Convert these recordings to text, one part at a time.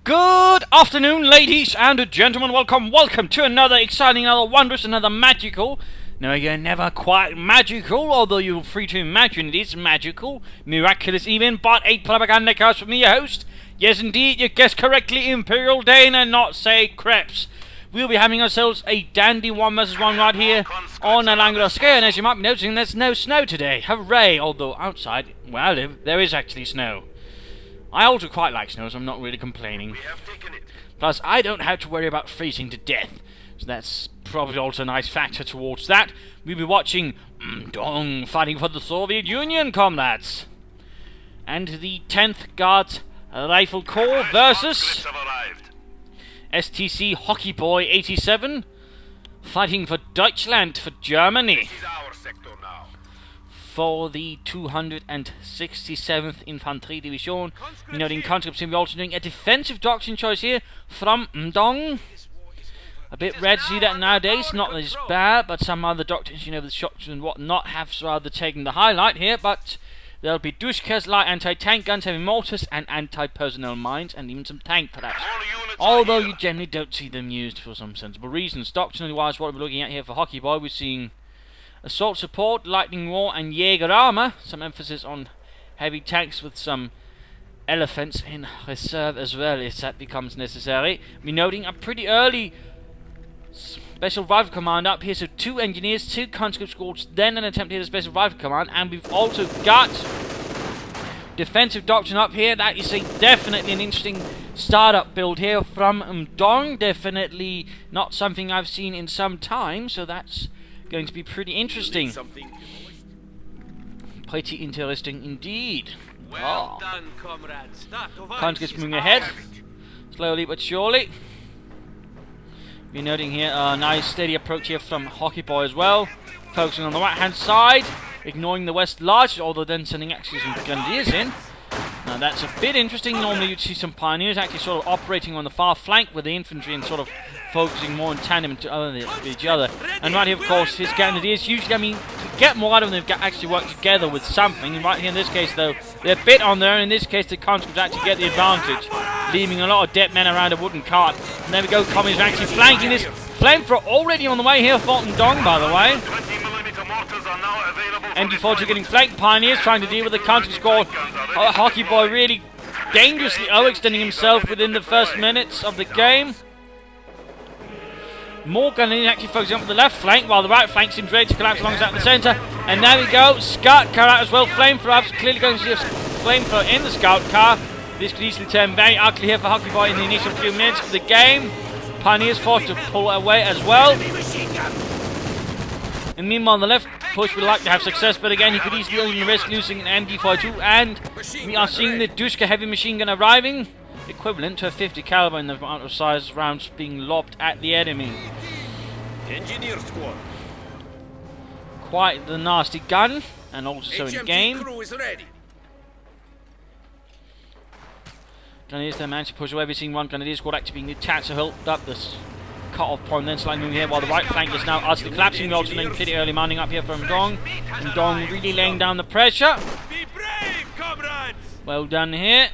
Good afternoon, ladies and gentlemen. Welcome to another exciting, another wondrous, another magical. No, again, never quite magical, although you're free to imagine it is magical, miraculous even, but a Propagandacast with me, your host. Yes, indeed, you guessed correctly, Imperial Dane, and not say Krebs. We'll be having ourselves a dandy 1 vs 1 right here on a Langular scale, and as you might be noticing, there's no snow today. Hooray! Although outside, where I live, there is actually snow. I also quite like snow, so I'm not really complaining. Plus, I don't have to worry about freezing to death. So that's probably also a nice factor towards that. We'll be watching Mdong fighting for the Soviet Union, comrades. And the 10th Guards Rifle Corps versus STC Hockeyboy 87 fighting for Deutschland, for Germany. For the 267th Infantry Division. Noting conscripts, we're also doing a defensive doctrine choice here from Mdong. A bit rare to see that nowadays, not as bad, but some other doctrines, you know, the shots and whatnot, have rather taken the highlight here, but there'll be Dushkas, light anti-tank guns, heavy mortars, and anti-personnel mines, and even some tank perhaps. Although you generally don't see them used for some sensible reasons. Doctrinally wise, what we're looking at here for Hockeyboy, we're seeing assault support, lightning war, and Jaeger armor. Some emphasis on heavy tanks with some elephants in reserve as well, if that becomes necessary. We're noting a pretty early Special Rifle Command up here, so 2 engineers, 2 conscript squads, then an attempt to hit a Special Rifle Command, and we've also got defensive doctrine up here. That is definitely an interesting startup build here from Mdong. Definitely not something I've seen in some time, so that's going to be pretty interesting. Pretty interesting indeed. Well done, comrades. Conscripts moving ahead, slowly but surely. We're noting here a nice steady approach here from Hockeyboy as well. Focusing on the right hand side, ignoring the west large, although then sending actually some Grenadiers in. Now that's a bit interesting. Normally you'd see some Pioneers actually sort of operating on the far flank with the infantry and sort of focusing more in tandem to each other. And right here, of course, his Grenadiers usually, I mean, to get more out of them, they've actually worked together with something. And right here in this case, though, they're a bit on there, and in this case, the conscripts actually get the advantage, leaving a lot of dead men around a wooden cart. And there we go, communists are actually flanking this. Flamethrower already on the way here for Mdong, by the way. MD-42 getting flanked. Pioneers trying to deal with the counter squad. Hockeyboy really dangerously overextending himself within the first minutes of the game. More Grenadiers actually focusing on the left flank, while the right flank seems ready to collapse alongside the centre. And there we go, scout car out as well. Flamethrower, clearly going to see a flamethrower in the scout car. This could easily turn very ugly here for Hockeyboy in the initial few minutes of the game. Pioneers forced to pull away as well. And meanwhile, on the left push would like to have success, but again, he could easily only risk losing an MD-42. And we are seeing the Dushka heavy machine gun arriving, equivalent to a 50 caliber in the amount of size rounds being lobbed at the enemy. Engineer squad. Quite the nasty gun, and also in game. Crew is ready. Grenadiers then managed to push away. We're seeing one Grenadier squad actually being detached to help up this cut-off point, then slightly moving here, while the right flank is now utterly collapsing. We're also doing pretty early mounting up here from Mdong. Mdong really laying down the pressure. Be brave, comrades. Well done here.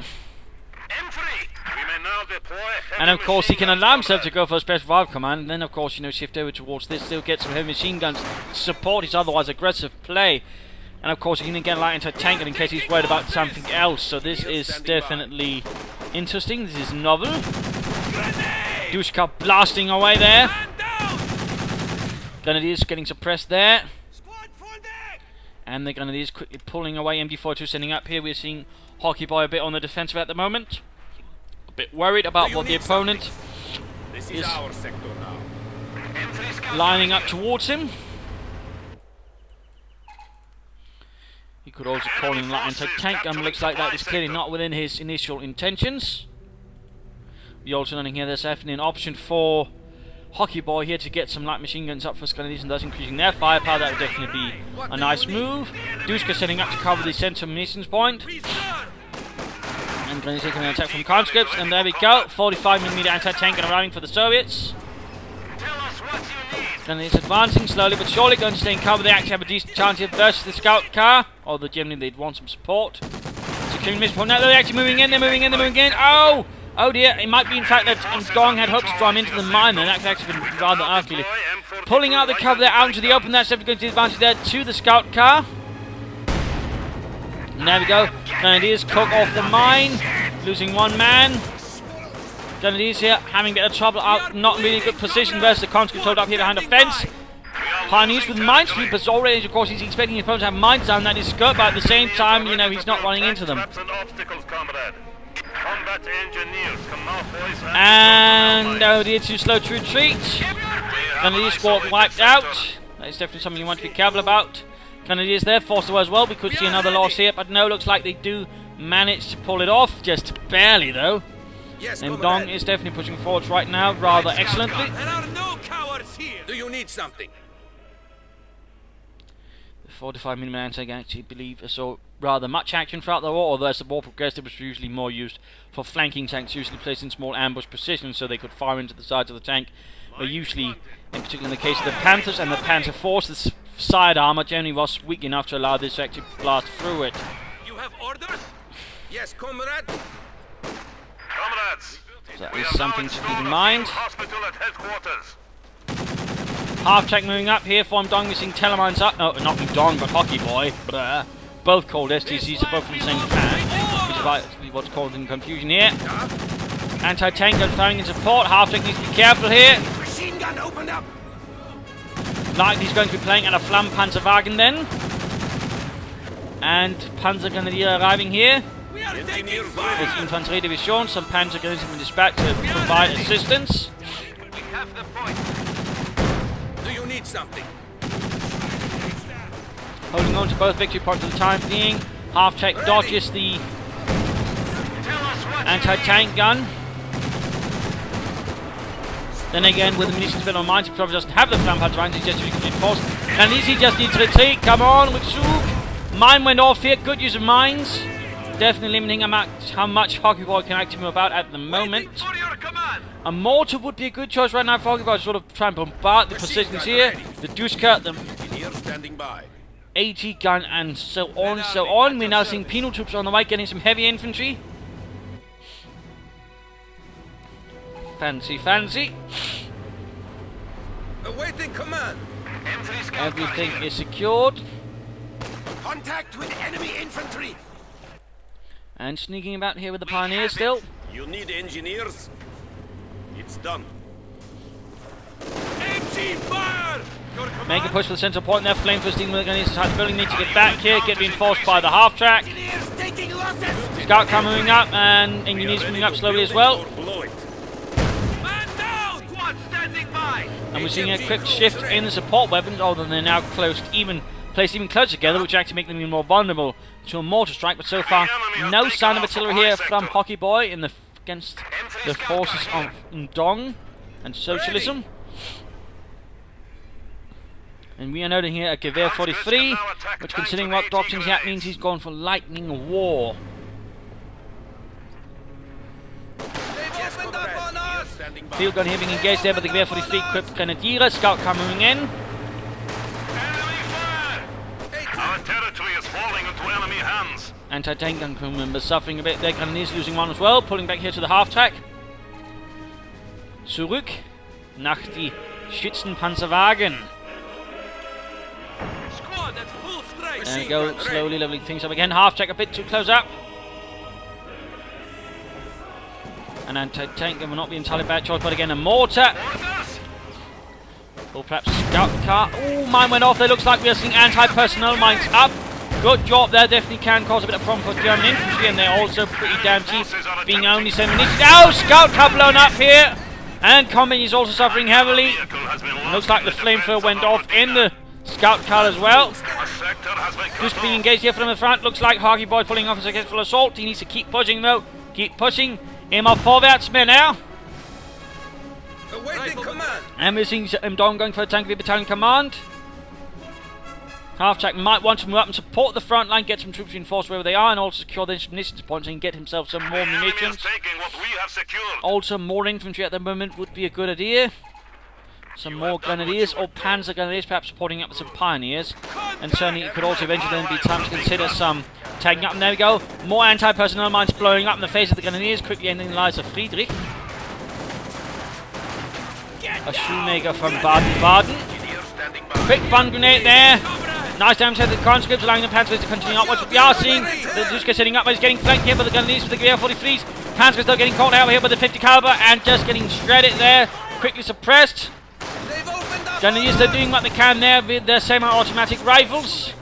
And of course he can allow himself to go for a Special Rifle Command, and then of course, you know, shift over towards this, still get some heavy machine guns to support his otherwise aggressive play. And of course he can get a light anti-tank in case he's worried about something else. So this is definitely interesting. This is novel. Dushka blasting away there. Grenadiers getting suppressed there. And the Grenadiers quickly pulling away. MD-42 sending up here. We're seeing Hockeyboy a bit on the defensive at the moment. A bit worried about what the opponent is lining up towards him. He could also call in light anti-tank gun. Looks like that is clearly not within his initial intentions. We're also noting here there's definitely an option for Hockeyboy here to get some light machine guns up for Grenadiers and thus increasing their firepower. That would definitely be a nice move. Dushka setting up to cover the center munitions point. And Grenadiers taking an attack from conscripts. And there we go, 45mm anti-tank gun arriving for the Soviets. Grenadiers advancing slowly but surely, going to stay in cover. They actually have a decent chance here versus the scout car. Although generally they'd want some support. Securing this point. Now they're actually moving in, they're moving in. Oh! Oh dear, it might be in fact that Mdong had hoped to draw him into the mine, and that could actually been rather ugly. Pulling out the cover there out into the open, that's definitely going to the advantage there to the scout car. And there we go. Grenadiers cook off the mine, losing one man. Grenadiers here having a bit of trouble out, not in really good position versus the conscript hold up here behind the fence. Pioneers with minesweepers already, of course, he's expecting his opponent to have mines down that his skirt, but at the same time, you know, he's not running into them. And oh dear, too slow to retreat. Grenadier squad wiped out. That is definitely something you want to be careful about. Grenadiers there forced away as well. We could see another loss here, but no, looks like they do manage to pull it off, just barely though. Yes, and Mdong is definitely pushing forwards right now, rather excellently. There are no cowards here. Do you need something? The 45mm anti-tank actually believe saw rather much action throughout the war, although as the war progressed it was usually more used for flanking tanks, usually placed in small ambush positions so they could fire into the sides of the tank. But usually, in particular in the case of the Panthers and the Panther Force, the side armor generally was weak enough to allow this to actually blast through it. You have orders? Yes, comrade. Comrades. So that is something to keep in mind. Hospital at headquarters. Half track moving up here for Mdong, missing telemines up. No, not Mdong, but Hockeyboy. Blah. Both called STCs are both from the same clan, which is what's causing confusion here. Anti-tank gun firing in support. Half track needs to be careful here. Machine gun opened up. Likely he's going to be playing at a Flammenpanzerwagen then. And Panzer Grenadier arriving here. We are taking With fire. Infanterie Division, some Panzer Grenadiers have been dispatched to provide assistance. We have the point. Do you need something? Holding on to both victory points for the time being. Half track dodges the anti-tank gun. Then again, with the munitions bit on mines, he probably doesn't have the Flammenpanzerwagen, he's just using reinforced. And easy just needs to retreat. Come on, with Zug. Mine went off here, good use of mines. Definitely limiting how much Hockeyboy can actually move about at the moment. For your command. A mortar would be a good choice right now for Hockeyboy to sort of try and bombard the positions here. The Duska, the Engineer standing by. AT gun, and so on, so on. We're now seeing penal troops on the way, getting some heavy infantry. Fancy, fancy. Awaiting command. Everything is secured. Contact with enemy infantry. And sneaking about here with the Pioneers still. You need engineers? It's done. MG fire! Your command. Make a push for the central point there. Flame twisting with the Grenadiers inside the building. Need to get back here. Get reinforced by the half track. Engineers taking losses. Scout car moving up, and engineers moving up slowly as well. Blow it. Man down! Quad standing by! And we're seeing a quick shift in the support weapons, although they're now placed even closer together, which actually make them even more vulnerable to a mortar strike. But so far, no sign of artillery here from Hockeyboy against the forces of Mdong and socialism. And we are noting here a Gewehr 43, which, considering what doctrines that means, he's gone for lightning war. Yes, comrade. Standing by. Field gun here being engaged there by the Gewehr 43 equipped Grenadier. Scout car moving in. Enemy fire! Our territory is falling into enemy hands. Anti-tank gun crew members suffering a bit there. Grenadiers losing one as well. Pulling back here to the half track. Zurück nach die Schützenpanzerwagen. Squad at full strength. There we go, slowly leveling things up again. Half track a bit too close up. An anti-tank gun will not be entirely bad choice, but again a mortar. Orders! Or perhaps a scout car. Oh, mine went off. There looks like we are seeing anti-personnel mines up. Good job there. Definitely can cause a bit of problem for German infantry, and they're also pretty damn cheap, being only 7 minutes. Oh, scout car blown up here. And combat is also suffering heavily. Looks like the flamethrower went off in the scout car as well. Just being engaged here from the front. Looks like Hockeyboy pulling off a successful assault. He needs to keep pushing though. Keep pushing. Immer vorwärts, Männer. Awaiting command. And we're seeing Mdong going for a tank battalion command. Half track might want to move up and support the front line, get some troops reinforced wherever they are, and also secure the munitions points and get himself some more munitions. Also, more infantry at the moment would be a good idea. Some more Grenadiers or Panzer Grenadiers, perhaps supporting up with some Pioneers. And certainly it could also eventually then be time to consider some taking up, and there we go. More anti-personnel mines blowing up in the face of the Grenadiers, quickly ending the lives of Friedrich. A shoemaker from Baden-Baden. Quick bun grenade there. Nice damage to the conscripts, allowing the Panzers to continue upwards. We are seeing the Duska setting up, but he's getting flanked here by the Grenadiers with the Gewehr 43s. Panzers though getting caught out here by the 50 caliber and just getting shredded there. Quickly suppressed. Grenadiers are doing what they can there with their semi-automatic rifles.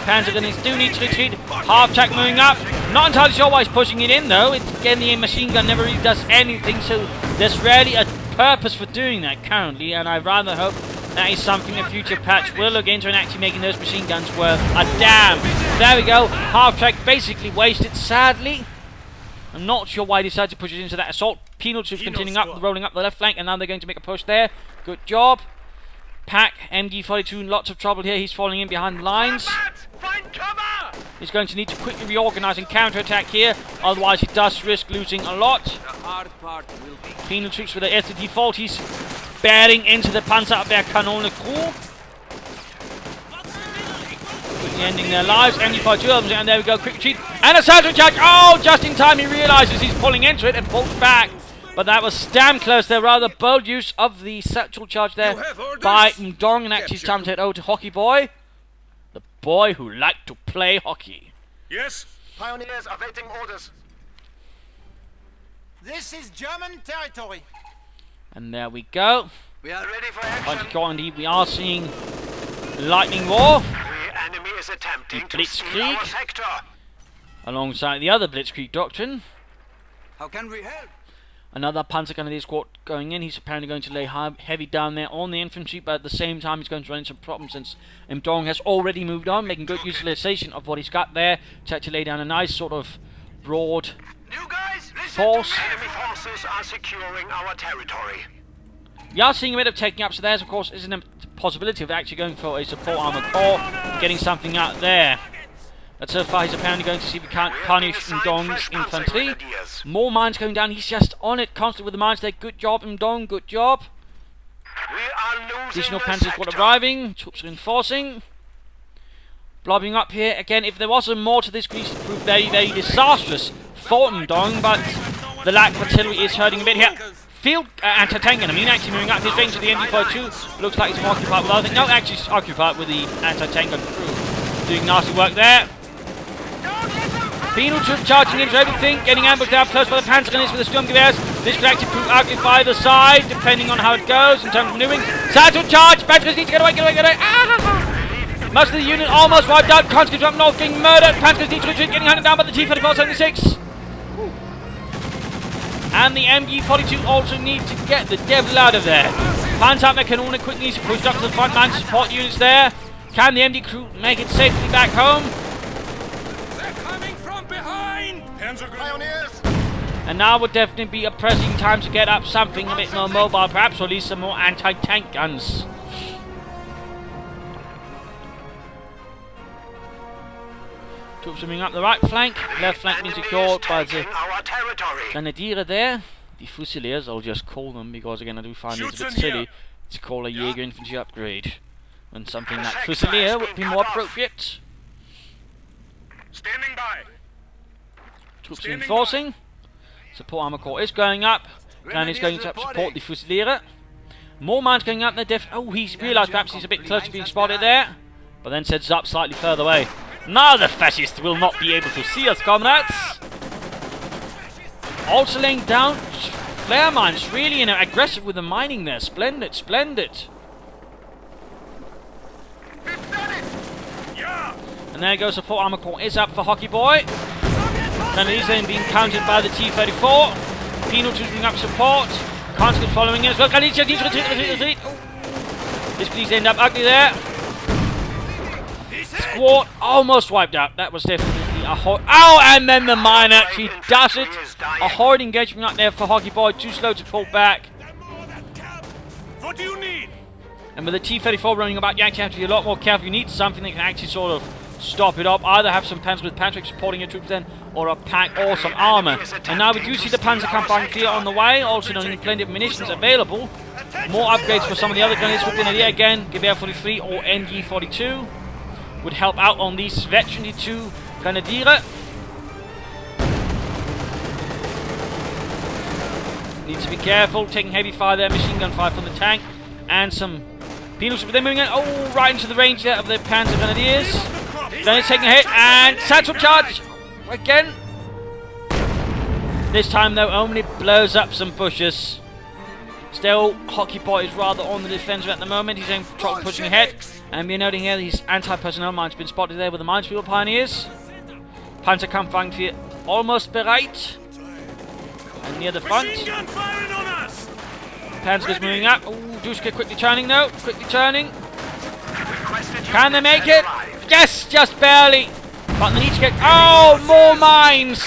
Panzer Grenadiers do need to retreat. Half track moving up. Not entirely sure why he's pushing it in though. Again, the machine gun never really does anything, so there's rarely a purpose for doing that currently, and I rather hope that is something a future patch will look into and actually making those machine guns worth a damn. There we go. Half track basically wasted, sadly. I'm not sure why he decided to push it into that assault. Penal troops continuing up, rolling up the left flank, and now they're going to make a push there. Good job. Pack, MG42 in lots of trouble here. He's falling in behind the lines. He's going to need to quickly reorganize and counterattack here, otherwise he does risk losing a lot. Penal troops with the ST-40s bearing into the Panzerabwehrkanone crew. Quickly ending their lives. MG42 of them, and there we go, quick retreat. And a satchel charge! Oh, just in time he realizes he's pulling into it and pulls back. But that was damn close there. Rather bold use of the satchel charge there by Mdong, and actually it's time to head over to Hockeyboy. The boy who liked to play hockey. Yes? Pioneers awaiting orders. This is German territory. And there we go. We are ready for action. Indeed, we are seeing lightning war. The enemy is attempting to steal Blitzkrieg. our sector. Alongside the other Blitzkrieg doctrine. How can we help? Another Panzer Grenadier squad going in. He's apparently going to lay heavy down there on the infantry, but at the same time he's going to run into some problems since Mdong has already moved on, making good utilization of what he's got there to actually lay down a nice sort of broad You guys, listen force. to me. Enemy forces are securing our territory. We are seeing a bit of taking up, so there's of course isn't a possibility of actually going for a support armor core, getting something out there. But so far he's apparently going to see if he can't punish Mdong's infantry. More mines going down, he's just on it constantly with the mines there. Good job Mdong, good job. We are losing Additional the Panzer squad sector. arriving, troops reinforcing. Blobbing up here, again if there was a more to this Greece it proved very, very disastrous for Mdong, but the lack of artillery is hurting a bit here. Field anti-tank enemy actually moving up his range to the MG42. Looks like it's more occupied with other things. No, actually it's occupied with the anti-tank gun crew. Doing nasty work there. Penal troops charging into everything, getting ambushed out close by the Panzer Grenadiers with the Sturmgewehrs. This could actually prove ugly for either side, depending on how it goes in terms of maneuvering. Satchel charge! Panzers need to get away, get away, get away! Ah! Most of the unit almost wiped out. Conscripts up north getting murdered. Panzers need to retreat, getting hunted down by the T-3476. And the MG42 also need to get the devil out of there. Panzerabwehrkanone quickly needs to push up to the front line to support units there. Can the MD crew make it safely back home? Pioneers. And now would definitely be a pressing time to get up something a bit more mobile, perhaps, or at least some more anti-tank guns. Troops moving up the right flank, left flank being secured by the Grenadier there. The Fusiliers, I'll just call them, because again I do find it's a bit silly to call a Jaeger infantry upgrade when something like Fusilier would be more appropriate. Standing by. Troops reinforcing. Support armor core is going up. And he's going to support the Fusiliere. More mines going up. Oh, he's realised perhaps he's a bit close to being spotted there. But then sets up slightly further away. Now the fascists will not be able to see us, comrades. Also laying down flare mines. Really aggressive with the mining there. Splendid, splendid. And there goes support armor core is up for Hockeyboy. And he's then being countered by the T-34. Penal troops bring up support. Conscripts following in as well. Galicia needs to retreat. This please end up ugly there. Squad almost wiped out. That was definitely a hard... Oh, and then the mine actually does it. A hard engagement up there for Hockeyboy. Too slow to pull back. What do you need? And with the T-34 running about, you actually have to be a lot more careful. You need something that can actually sort of stop it up. Either have some Panzer with Patrick supporting your troops then, or a pack or some armor. And now we do see the Panzerkampfwagen here on the way, also knowing plenty of munitions available. More upgrades for some of the other guns within the again, Gewehr 43 or NG 42. would help out on these veteran 2 Grenadiere. Need to be careful, taking heavy fire there, machine gun fire from the tank, and some penals with them moving in. Oh, right into the range there of the Panzer Grenadiers. Then it's taking a hit, and satchel charge again. This time though, only blows up some bushes. Still, Hockeyboy is rather on the defensive at the moment. He's aiming for trouble pushing ahead. And we're noting here these anti-personnel mines have been spotted there with the minefield pioneers. Panzerkampfwagen almost bereit. And near the front. Panzer is moving up. Oh, Dushka quickly turning though. Quickly turning. Can they make it? Yes, just barely. But they need to get... Oh, more mines!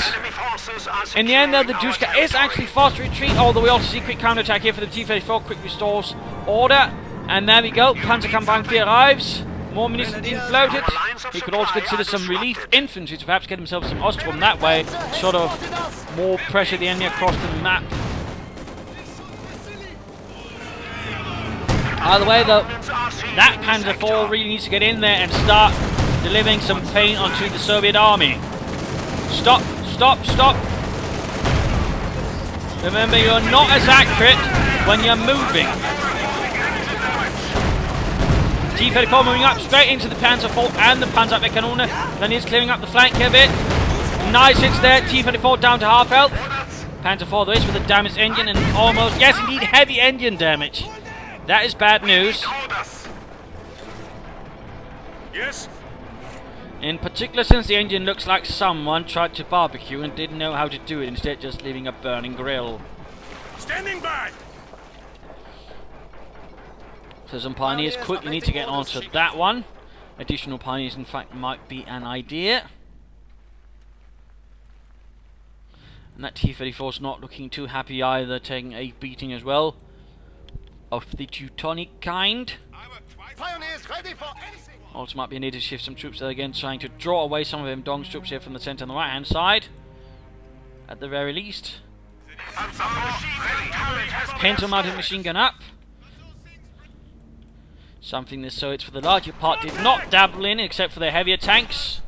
In the end though, the Dushka is actually forced to retreat, although we also see quick counterattack here for the T-34. Quick restores order. And there we go. Panzerkampfwagen arrives. More munitions being floated. He could also consider some relief infantry to perhaps get himself some Ostrom that way. Sort of more pressure the enemy across the map. Either way though, that Panzer IV really needs to get in there and start delivering some pain onto the Soviet army. Stop, stop, stop. Remember, you're not as accurate when you're moving. T-34 moving up straight into the Panzer IV and the Panzerabwehrkanone. Then he's clearing up the flank here a bit. Nice hits there. T-34 down to half health. Panzer IV though is with a damaged engine and almost, yes indeed, heavy engine damage. That is bad news. Yes? In particular, since the engine looks like someone tried to barbecue and didn't know how to do it, instead just leaving a burning grill. Standing by! So some pioneers quickly need to get onto that one. Additional pioneers, in fact, might be an idea. And that T-34 is not looking too happy either, taking a beating as well. Of the Teutonic kind. Pioneers ready for anything. Also might be a need to shift some troops there again, trying to draw away some of Mdong's troops here from the centre on the right hand side. At the very least. Pinto mounted machine gun up. Something the Soviets for the larger part did not dabble in, except for their heavier tanks.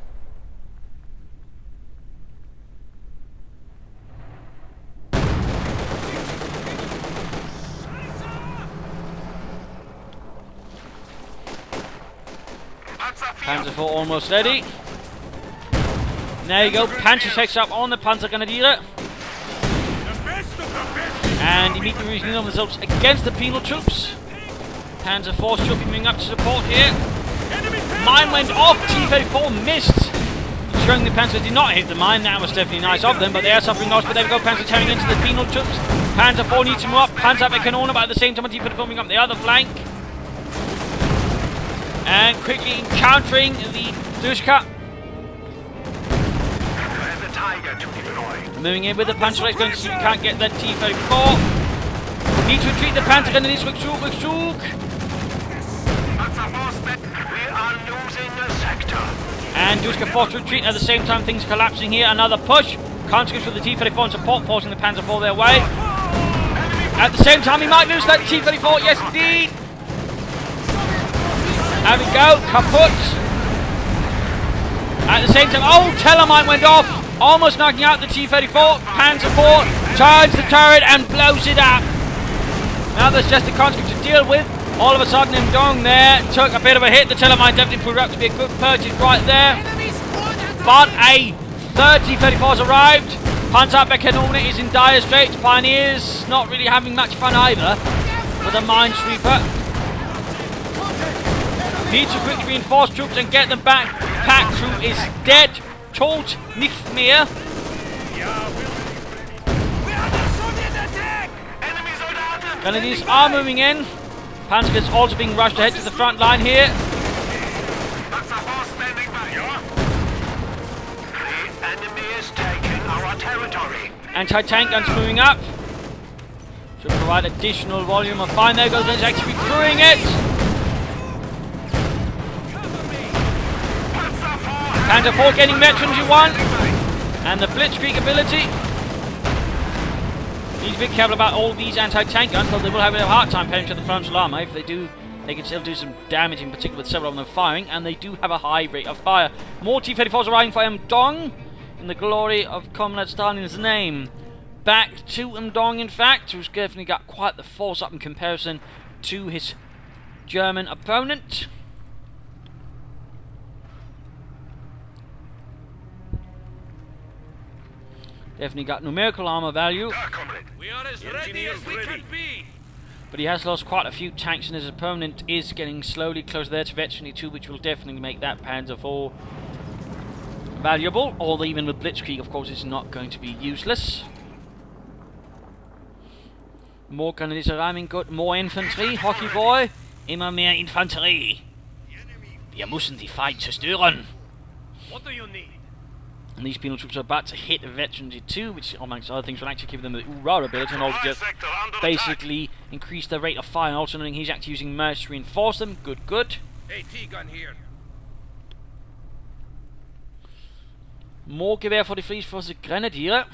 Panzer IV almost ready. There you go, Panzer takes up on the Panzer Grenadier. And immediately reaching on the results against the penal troops. Panzer IV troop moving up to support here. Mine went off, T-34 missed. Showing the Panzer did not hit the mine, that was definitely nice of them, but they are suffering loss. But there we go, Panzer tearing into the penal troops. Panzer IV needs to move up, Panzerabwehrkanone, but at the same time T-34 moving up the other flank. And quickly encountering the Dushka. Moving in with the Panzer X, going to see if we can't get that T-34. Need to retreat the Panzer Grenadiers, Rückzug. We are losing a sector. And Dushka forced to retreat at the same time, things collapsing here. Another push. Conscripts with the T-34 and support, forcing the Panzer IV their way. At the same time, he might lose that T-34, yes indeed. There we go, kaput. At the same time, oh, Telemine went off, almost knocking out the T-34. Panzer IV charges the turret and blows it up. Now there's just a conscript to deal with. All of a sudden, Mdong there took a bit of a hit. The Telemine definitely proved out to be a good purchase right there. But a third T-34 has arrived. Panzerabwehrkanone is in dire straits. Pioneers not really having much fun either with a minesweeper. Need to quickly reinforce troops and get them back. Pack troop is dead. Tot nicht mehr. Grenadiers are moving in. Panzer is also being rushed ahead to the front line here. The enemy is taking our territory. Anti-tank guns moving up. Should provide additional volume of fire. There goes, it's actually recruiting it. Panzer IV getting veterans you want. And the blitzkrieg ability. Need to be careful about all these anti-tank guns, though they will have a hard time penetrating the frontal armour if they do They can still do some damage, in particular with several of them firing, and they do have a high rate of fire. More T-34s arriving for Mdong, in the glory of Comrade Stalin's name. Back to Mdong, in fact, who's definitely got quite the force up in comparison to his German opponent. Definitely got numerical armor value. We are as ready as we can be. But he has lost quite a few tanks, and his opponent is getting slowly closer there to Veteran 2, which will definitely make that Panzer IV valuable. Although even with Blitzkrieg, of course, it's not going to be useless. More Grenadiers arriving, good. More Infantry, Hockeyboy. Immer mehr Infanterie. Wir müssen die Feind zerstören. What do you need? And these penal troops are about to hit Veteran 2, which, amongst other things, will actually give them the Ura ability and also just basically increase their rate of fire. And also knowing he's actually using mercs to reinforce them. Good, good. AT-gun here. More Gewehr for the Fleet for the Grenadier.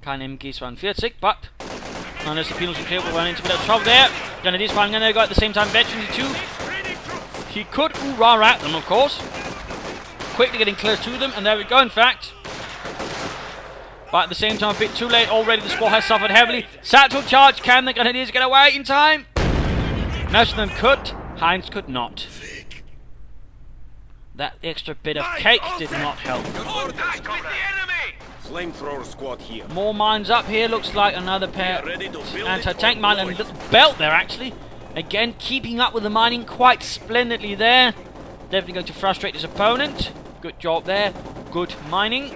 Kein MG42, but unless the penal troops here will run into a bit of trouble there. Grenadiers firing in there, go at the same time Veteran 2. He could Ura at them, of course. Quickly getting close to them, and there we go, in fact. But at the same time, a bit too late already. The squad has suffered heavily. Satchel charge. Can the Grenadiers get away in time? Most of them could. Heinz could not. That extra bit of cake did not help. Contact with the enemy! Flamethrower squad here. More mines up here. Looks like another pair anti-tank mine and a little belt there, actually. Again, keeping up with the mining quite splendidly there. Definitely going to frustrate his opponent. Good job there. Good mining.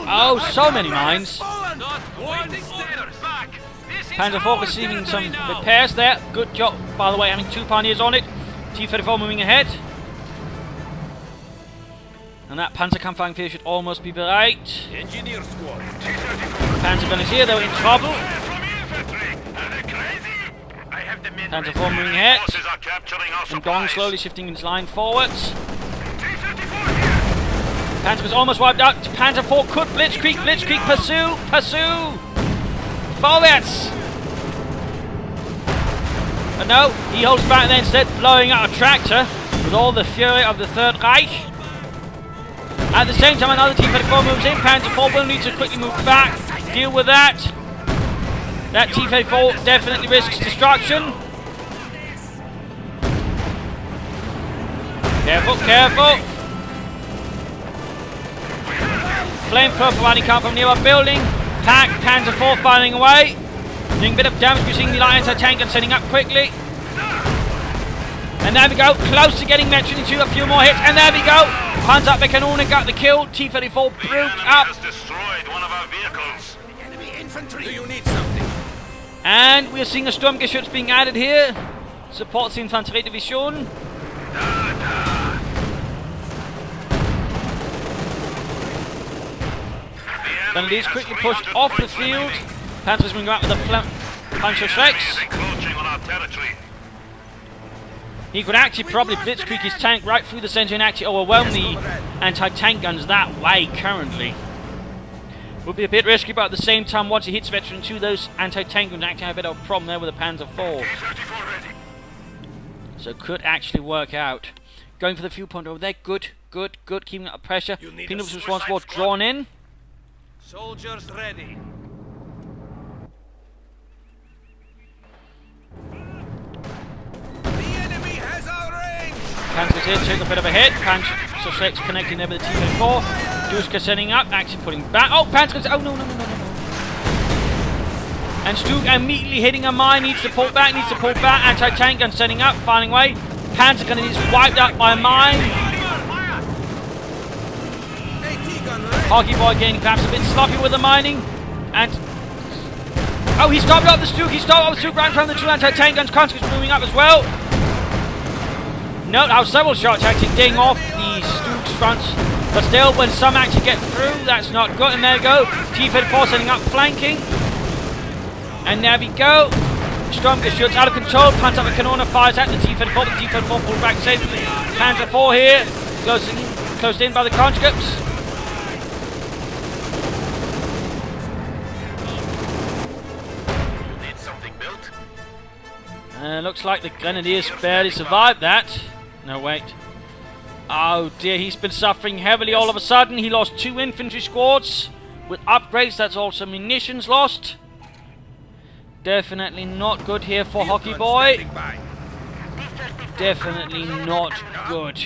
Oh, so many mines. Panzer IV receiving some repairs there. Good job, by the way, having 2 pioneers on it. T-34 moving ahead. And that Panzerkampf field should almost be right. Engineer squad. Panzer Grenadier, they're in trouble. Panzer IV moving ahead. Mdong slowly shifting his line forwards. Panzer was almost wiped out. Panzer IV could Blitzkrieg. Blitzkrieg pursue. Pursue. Vorwärts. But no, he holds back there instead, blowing out a tractor with all the fury of the Third Reich. At the same time, another T-34 moves in. Panzer IV will need to quickly move back, deal with that. That T-34 definitely risks destruction. Careful, careful. Flamethrower providing cover from nearby building. Pack, Panzer IV firing away. Doing a bit of damage, we're seeing the light anti-tank and setting up quickly. And there we go, close to getting Veteran 2, a few more hits, and there we go. Panzerkanone got the kill, T-34 broke up. Destroyed one of our vehicles. Enemy infantry. Do you need something? And we're seeing a Sturmgeschütz being added here. Supports the Infanterie Division. Grenadiers quickly pushed off the field. Panthers moving out with the Panzer Schrecks. He could actually probably blitzkrieg his tank right through the centre and actually overwhelm the anti-tank guns that way currently. Would be a bit risky, but at the same time, once he hits Veteran 2, those anti-tank guns actually have a bit of a problem there with the Panzer IV. So could actually work out. Going for the fuel point over there. Good, good, good. Keeping up the pressure. Peanuts responsible, drawn in. Soldiers ready. The enemy has our range. Panzer's here, take a bit of a hit. Panzer Schreck's connecting there with the T-34. Duska setting up, actually putting back. Oh, Panzer's. Oh, no, no, no, no, no. And Stuk immediately hitting a mine, needs to pull back, Anti-tank gun setting up, firing away. Panzer gun is wiped out by a mine. Hockeyboy getting perhaps a bit sloppy with the mining. And oh, he stopped up the Stuk, right from the 2 anti-tank guns. Conscripts moving up as well. Note how several shots actually ding off the Stuk's fronts. But still, when some actually get through, that's not good. And there we go. T-34 setting up, flanking. And there we go. Sturmgeschütz out of control. Panzerkanone fires at the T-34. The T-34 pulls back safely. Panzer IV here. Closed in by the conscripts. Looks like the Grenadiers barely survived that. No, wait. Oh dear, he's been suffering heavily all of a sudden. He lost 2 infantry squads. With upgrades, that's also munitions lost. Definitely not good here for Hockeyboy. Definitely not good.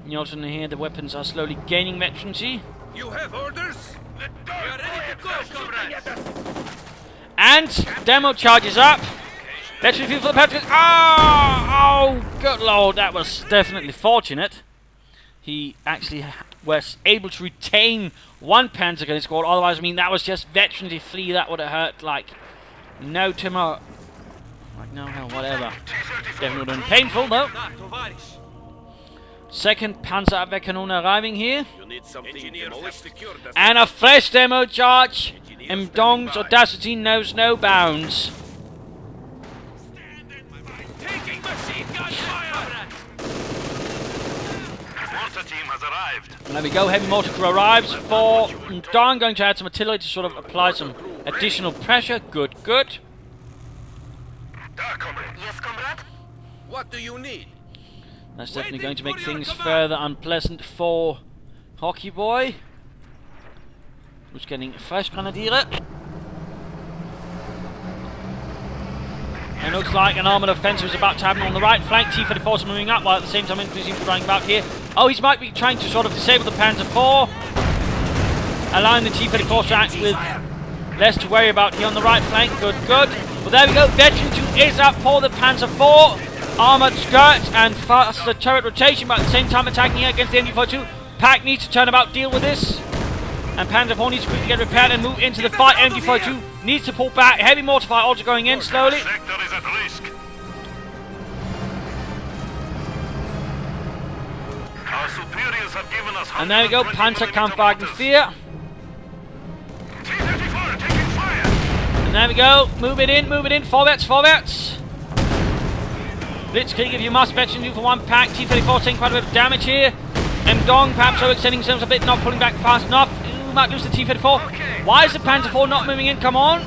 You also hear the weapons are slowly gaining veterancy. You have orders? We are ready to go, comrades. And demo charges up. Veteran fuel for the Patriots. Oh, good lord, that was definitely fortunate. He actually was able to retain 1 Panzer gun squad. Otherwise, I mean, that was just veterancy free. That would have hurt like no tomorrow. Like no hell, whatever. Definitely would have been painful though. Second Panzerabwehrkanone arriving here. You need something demolished. And a fresh demo charge. Mdong's audacity knows no bounds. Taking machine gun fire. Mortar team has arrived. And there we go, heavy mortar crew arrives for Mdong. Going to add some artillery to sort of apply some additional pressure. Good, good. Yes, comrade? What do you need? That's definitely going to make things further unpleasant for Hockeyboy, who's getting a fresh Grenadier. And looks like an armoured offensive is about to happen on the right flank. T-34 is moving up, while at the same time infantry seems to be running about here. Oh, he might be trying to sort of disable the Panzer IV, allowing the T-34 to act with less to worry about here on the right flank. Good, good. Well, there we go. Veteran 2 is up for the Panzer IV. Armoured skirt and faster turret rotation, but at the same time attacking against the MG42. Pack needs to turn about, deal with this. And Panzer IV needs to quickly get repaired and move into the fight. MG42 needs to pull back. Heavy mortar fire also going in slowly. Sector is at risk. Our superiors have given us. And there we go, Panzerkampfwagen 4. T-34 taking fire. And there we go, move it in, vorwärts, vorwärts. Blitzkrieg if you must, veteran 2 for 1 pack. T-34 taking quite a bit of damage here. Mdong perhaps overextending themselves a bit, not pulling back fast enough. Ooh, might lose the T-34. Why is the Panzer IV not moving in? Come on.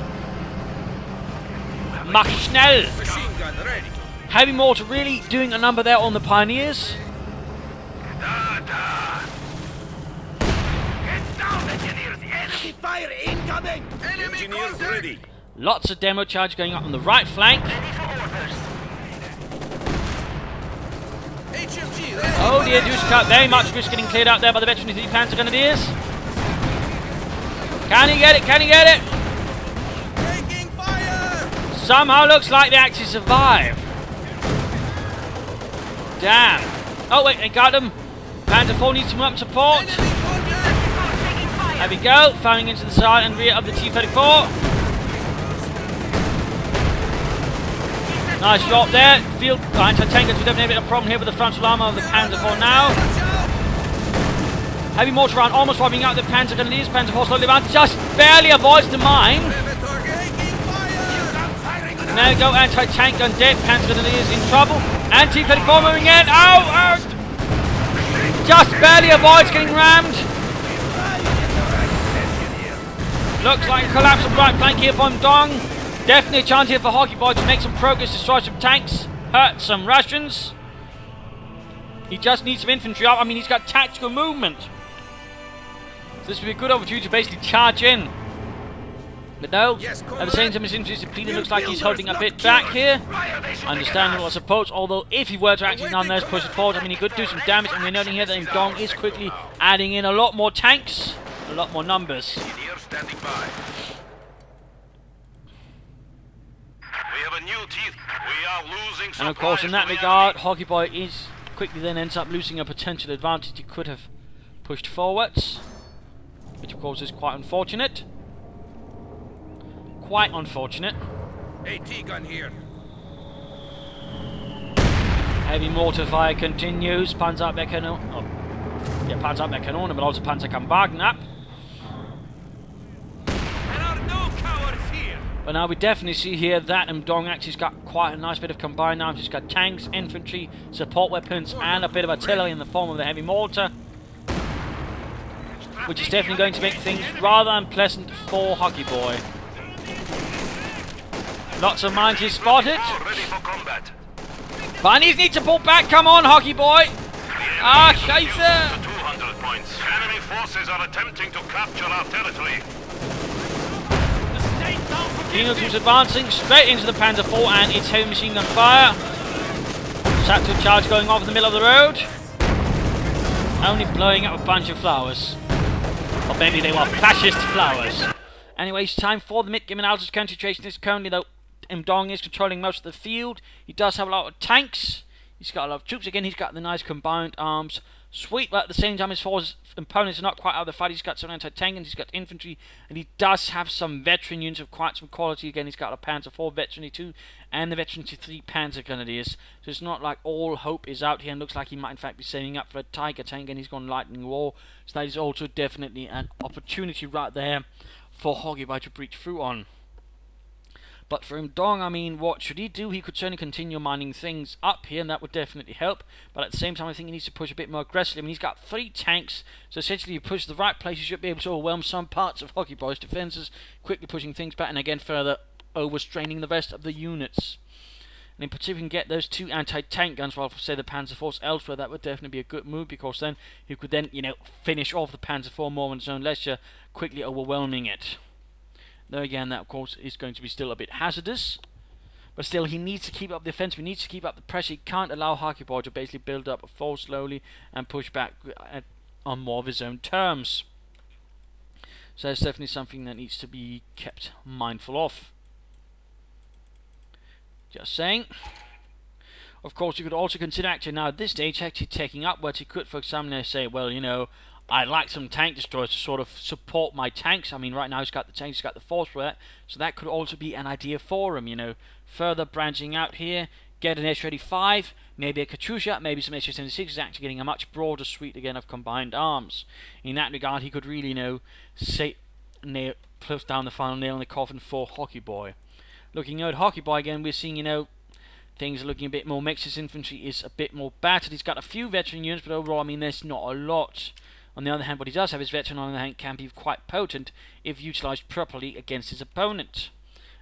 Mach schnell. Machine gun ready. Heavy mortar really doing a number there on the Pioneers. Get down, engineers. Enemy fire incoming. Enemy Engineers contact. ready. Lots of demo charge going up on the right flank. HMG ready. Oh dear, juice cut. Very much risk getting cleared out there by the veteran 3 Panzer Grenadiers. Can he get it? Can he get it? Taking fire. Somehow looks like they actually survive. Damn. Oh wait, they got him. Panzer IV needs to move up support. Enemy contact. There we go. Firing into the side and rear of the T-34. Nice job there. Field anti-tankers, we definitely have a bit of a problem here with the frontal armour of the Panzer IV now. Heavy mortar round almost wiping out the Panzer Grenadiers. Panzer IV slowly around, just barely avoids the mine. And there we go, anti-tank gun dead. Panzer Grenadiers in trouble. And T-34 moving in. Oh! Just barely avoids getting rammed. Looks like a collapse of right flank here from Mdong. Definitely a chance here for Hockeyboy to make some progress, destroy some tanks, hurt some Russians. He just needs some infantry up. I mean, he's got tactical movement. So this would be a good opportunity to basically charge in. But no, Yes, at the same time his infantry is depleted. Looks like he's holding a bit back here. Understandable, I suppose, although if he were to actually nonetheless push it forward, I mean, he could do some damage. And we're noting here that Mdong is quickly adding in a lot more tanks, a lot more numbers. Engineer standing by. We have a new teeth. We are losing. And of course, in that regard, Hockeyboy is quickly then ends up losing a potential advantage he could have pushed forwards, which of course is quite unfortunate. Quite unfortunate. AT gun here. Heavy mortar fire continues. Panzerabwehrkanone. Oh, yeah, Panzerabwehrkanone, but also Panzerkampfwagen up. There are no cowards here. But now we definitely see here that Mdong actually's got quite a nice bit of combined arms. He's got tanks, infantry, support weapons, and a bit of artillery in the form of the heavy mortar, which is definitely going to make things rather unpleasant for Hockeyboy. Lots of mines he's spotted. Ready for combat. Bunnies need to pull back. Come on, Hockeyboy. Ah, scheiße. 200 points. Enemy forces are attempting to capture our territory. Kino 2's advancing straight into the Panzer IV and it's heavy machine gun fire. Satchel charge going off in the middle of the road. Only blowing up a bunch of flowers. Or maybe they were fascist flowers. Anyway, it's time for the mid-game analysis. Current situation is currently, though, Mdong is controlling most of the field. He does have a lot of tanks. He's got a lot of troops. Again, he's got the nice combined arms. Sweet, but at the same time, his opponents are not quite out of the fight. He's got some anti-tank and he's got infantry. And he does have some veteran units of quite some quality. Again, he's got a Panzer IV Veteran 2 and the Veteran 3 Panzer Grenadiers. So it's not like all hope is out here. And looks like he might, in fact, be saving up for a Tiger tank. And he's gone Lightning War. So that is also definitely an opportunity right there for Hockeyboy to breach through on. But for Mdong, I mean, what should he do? He could certainly continue mining things up here, and that would definitely help. But at the same time, I think he needs to push a bit more aggressively. I mean, he's got 3 tanks, so essentially you push the right place, you should be able to overwhelm some parts of Hockeyboy's defences, quickly pushing things back, and again further overstraining the rest of the units. And in particular, you can get those 2 anti-tank guns, while say the Panzer IV's elsewhere, that would definitely be a good move, because then you could then, you know, finish off the Panzer IV more on its own leisure, quickly overwhelming it. Though again, that of course is going to be still a bit hazardous. But still, he needs to keep up the offensive, he needs to keep up the pressure. He can't allow Hockeyboy to basically build up a force slowly and push back on more of his own terms. So that's definitely something that needs to be kept mindful of. Just saying. Of course, you could also consider actually now at this stage actually taking upwards. He could, for example, say, well, you know, I'd like some tank destroyers to sort of support my tanks. I mean, right now he's got the tanks, he's got the force for that. So that could also be an idea for him, you know. Further branching out here, get an S-35, maybe a Katyusha, maybe some S-76. He's actually getting a much broader suite again of combined arms. In that regard, he could really, you know, close down the final nail in the coffin for Hockeyboy. Looking at Hockeyboy again, we're seeing, you know, things are looking a bit more mixed. His infantry is a bit more battered. He's got a few veteran units, but overall, I mean, there's not a lot. On the other hand, what he does have is veteran on the other hand can be quite potent if utilised properly against his opponent.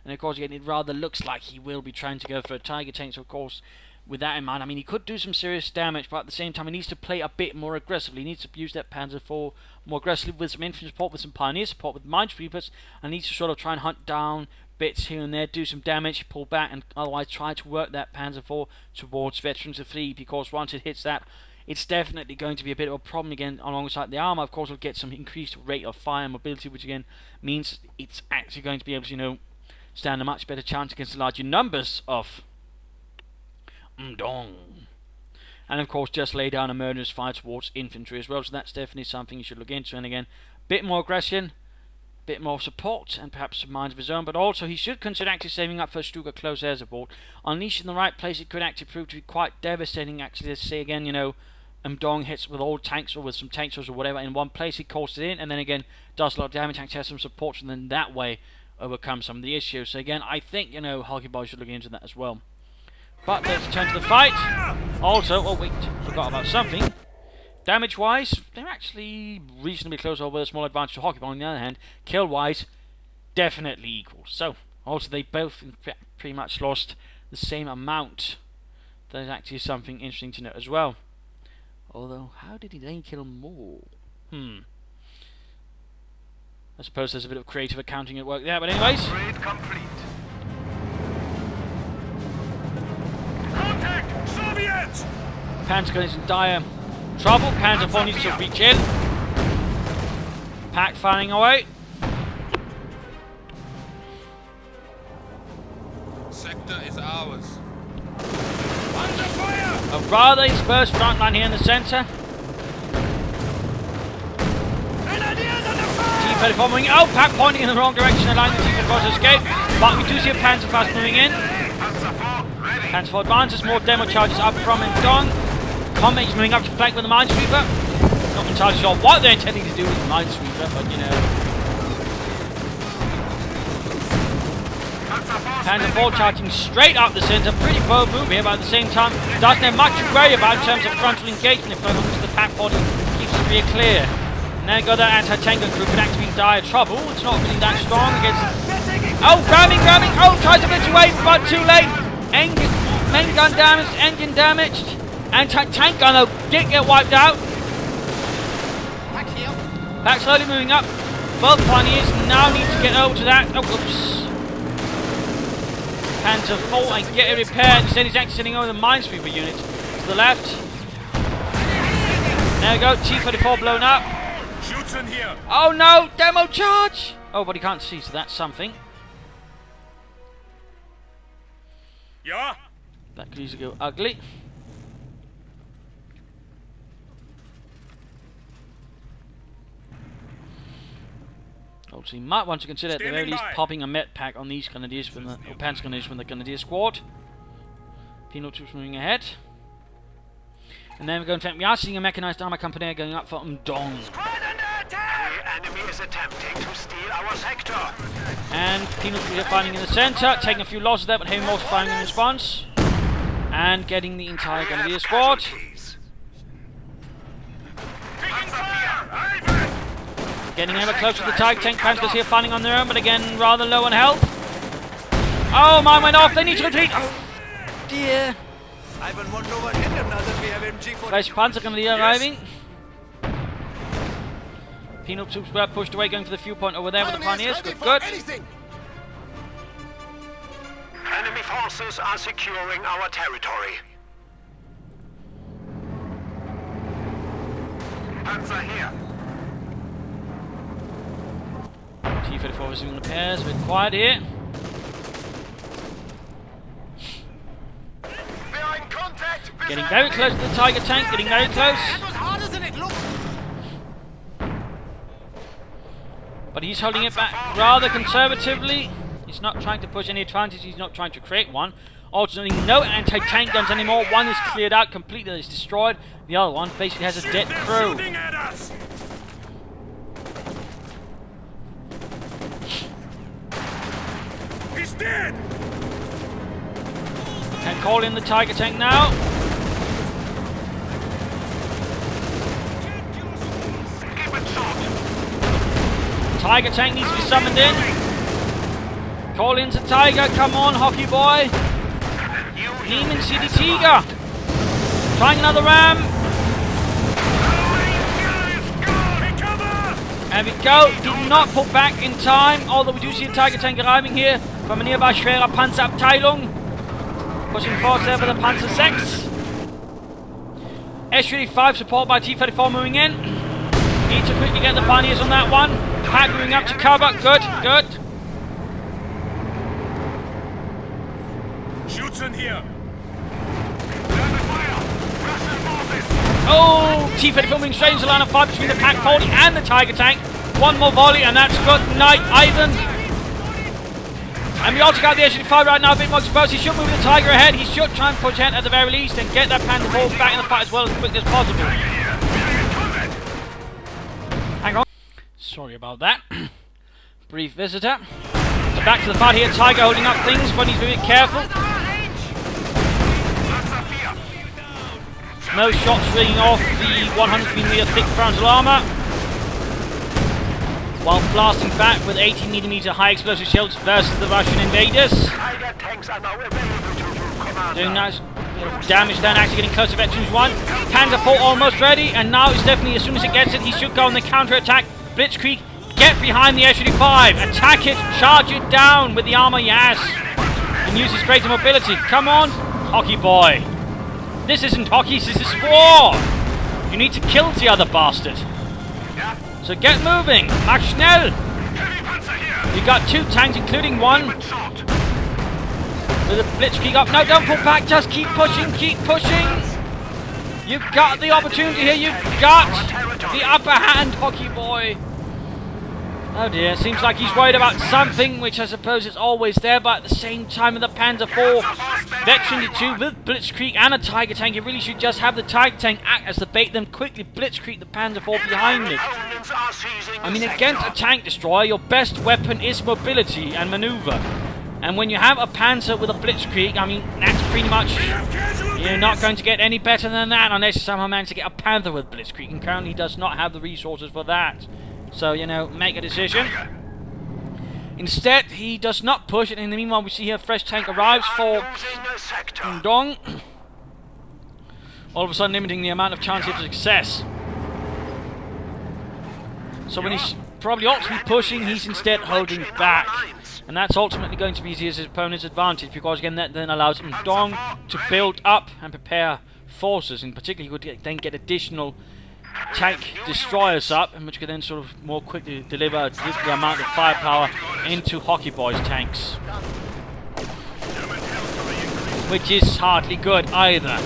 And of course, again, it rather looks like he will be trying to go for a Tiger tank. So of course, with that in mind, I mean, he could do some serious damage, but at the same time, he needs to play a bit more aggressively. He needs to use that Panzer IV more aggressively with some infantry support, with some pioneer support, with minesweepers, and needs to sort of try and hunt down bits here and there, do some damage, pull back, and otherwise try to work that Panzer IV towards Veterans of 3, because once it hits that, it's definitely going to be a bit of a problem again alongside the armor. Of course, we'll get some increased rate of fire and mobility, which again means it's actually going to be able to, you know, stand a much better chance against the larger numbers of Mdong. And of course, just lay down a murderous fire towards infantry as well, so that's definitely something you should look into. And again, a bit more aggression, bit more support, and perhaps some mines of his own, but also he should consider actually saving up for a Stuka close air support. Unleashed in the right place, it could actually prove to be quite devastating. Actually, let's say again, you know, Mdong hits with all tanks or with some tanks or whatever in one place, he calls it in, and then again does a lot of damage, actually has some support, and then that way overcome some of the issues. So again, I think, you know, Hockeyboy should look into that as well. But let's turn to the fight. Also, oh wait, forgot about something. Damage-wise, they're actually reasonably close, over a small advantage to Hockeyboy. On the other hand, kill-wise, definitely equal. So, also they both pretty much lost the same amount. That is actually something interesting to note as well. Although, how did he then kill more? I suppose there's a bit of creative accounting at work there, but anyways. Upgrade complete. Contact! Soviets! Panzer gun is in dire trouble. Panzer IV needs to reach in. Pack firing away. Sector is ours. Under fire! A rather dispersed front line here in the centre. Grenadiers under fire! T-34 moving. Oh, Pack pointing in the wrong direction, allowing the T-34 to escape. But we do see a Panzer fast moving in. Panzer IV ready. Panzer IV advances. More demo charges up from Mdong. Comet is moving up to flank with the minesweeper. Not entirely sure what they're intending to do with the minesweeper, but you know. Panzer IV charging straight up the centre. Pretty bold move here, but at the same time, doesn't have much to worry about in terms of frontal engagement if long as the pack body keeps the rear clear. And then got that anti-tank group could actually be in dire trouble. It's not really that strong against Oh, grabbing. Oh, tries to glitch away, but too late. Main gun damaged, engine damaged. Anti-tank gun, though, did get wiped out. Back slowly moving up. Both pioneers now need to get over to that. Oh, oops. Panzer IV and get it repaired. Instead, he's actually sending over the minesweeper unit to the left. There we go. T-34 blown up. Oh no! Demo charge! Oh, but he can't see, so that's something. Ja? That could easily go ugly. Also, you might want to consider at the very least popping a med pack on these grenadiers when the Panzer grenadiers from the grenadier squad. Penal troops moving ahead. And then we're going to we are seeing a mechanized armor company going up for Mdong. The enemy is attempting to steal our sector. And Penal troops are fighting in the center, taking a few losses there, but heavy mortar firing in response. And getting the entire grenadier squad. Getting ever closer to the Tiger tank. Panzers here fighting on their own, but again rather low on health. Oh, mine went off. They need to retreat. Oh dear. Fresh Panzer Grenadier arriving. Penal troops were pushed away, going for the fuel point over there with the pioneers. Good. Enemy forces are securing our territory. Panzer here. T-34 resuming repairs. A bit quiet here. Getting very close to the Tiger tank, getting very close. But he's holding it back rather conservatively. He's not trying to push any advantage, he's not trying to create one. Ultimately, no anti-tank guns anymore. One is cleared out completely, it's destroyed. The other one basically has a dead crew. He's dead! Can call in the Tiger tank now. Tiger tank needs to be summoned in. Call into Tiger, come on, Hockeyboy. Neiman City Tiger. Trying another ram. There we go. Did not pull back in time, although we do see a Tiger tank arriving here from a nearby schwerer Panzerabteilung. Pushing forward there for the Panzer 6. S-35 support by T-34 moving in. Need to quickly get the pioneers on that one. Pack moving up to cover. Good, good. Schützen here. Oh, T-34 moving straight into the line of fire between the Pack volley and the Tiger tank. One more volley and that's good night, Ivan. And we also got the S-35 right now, a bit more exposed. He should move the Tiger ahead. He should try and push ahead at the very least and get that Panther ball back in the fight as well as quickly as possible. Hang on. Sorry about that. Brief visitor. So back to the fight here. Tiger holding up things, but he's very careful. No shots ringing off the 100mm thick frontal armour. While blasting back with 80mm high explosive shells versus the Russian invaders. Doing nice damage then, actually getting close to Veterans 1. Panzer IV almost ready, and now it's definitely, as soon as it gets it, he should go on the counter-attack. Blitzkrieg, get behind the S-35, attack it, charge it down with the armor he has, and use his greater mobility. Come on, Hockeyboy. This isn't hockey, this is war. You need to kill the other bastard. So get moving, mach schnell. We got two tanks, including one with a Blitzkrieg up. No, don't pull back, just keep pushing, keep pushing. You've got the opportunity here, you've got the upper hand, Hockeyboy. Oh dear, seems like he's worried about something, which I suppose is always there, but at the same time with the Panzer IV, Veteran 2 with Blitzkrieg and a Tiger tank, you really should just have the Tiger tank act as the bait, then quickly Blitzkrieg the Panzer IV behind it. I mean, against a tank destroyer, your best weapon is mobility and maneuver. And when you have a Panzer with a Blitzkrieg, I mean, that's pretty much, you're not going to get any better than that unless you somehow manage to get a Panther with Blitzkrieg, and currently does not have the resources for that. So, you know, make a decision. Instead, he does not push, and in the meanwhile we see here a fresh tank arrives for Mdong. All of a sudden limiting the amount of chances of success. So when he's probably ought to be pushing, he's instead holding back. And that's ultimately going to be his opponent's advantage, because again that then allows Mdong to build up and prepare forces. In particular, he could then get additional tank destroyers up, and which could then sort of more quickly deliver the amount of firepower into Hockeyboy's tanks. Which is hardly good either.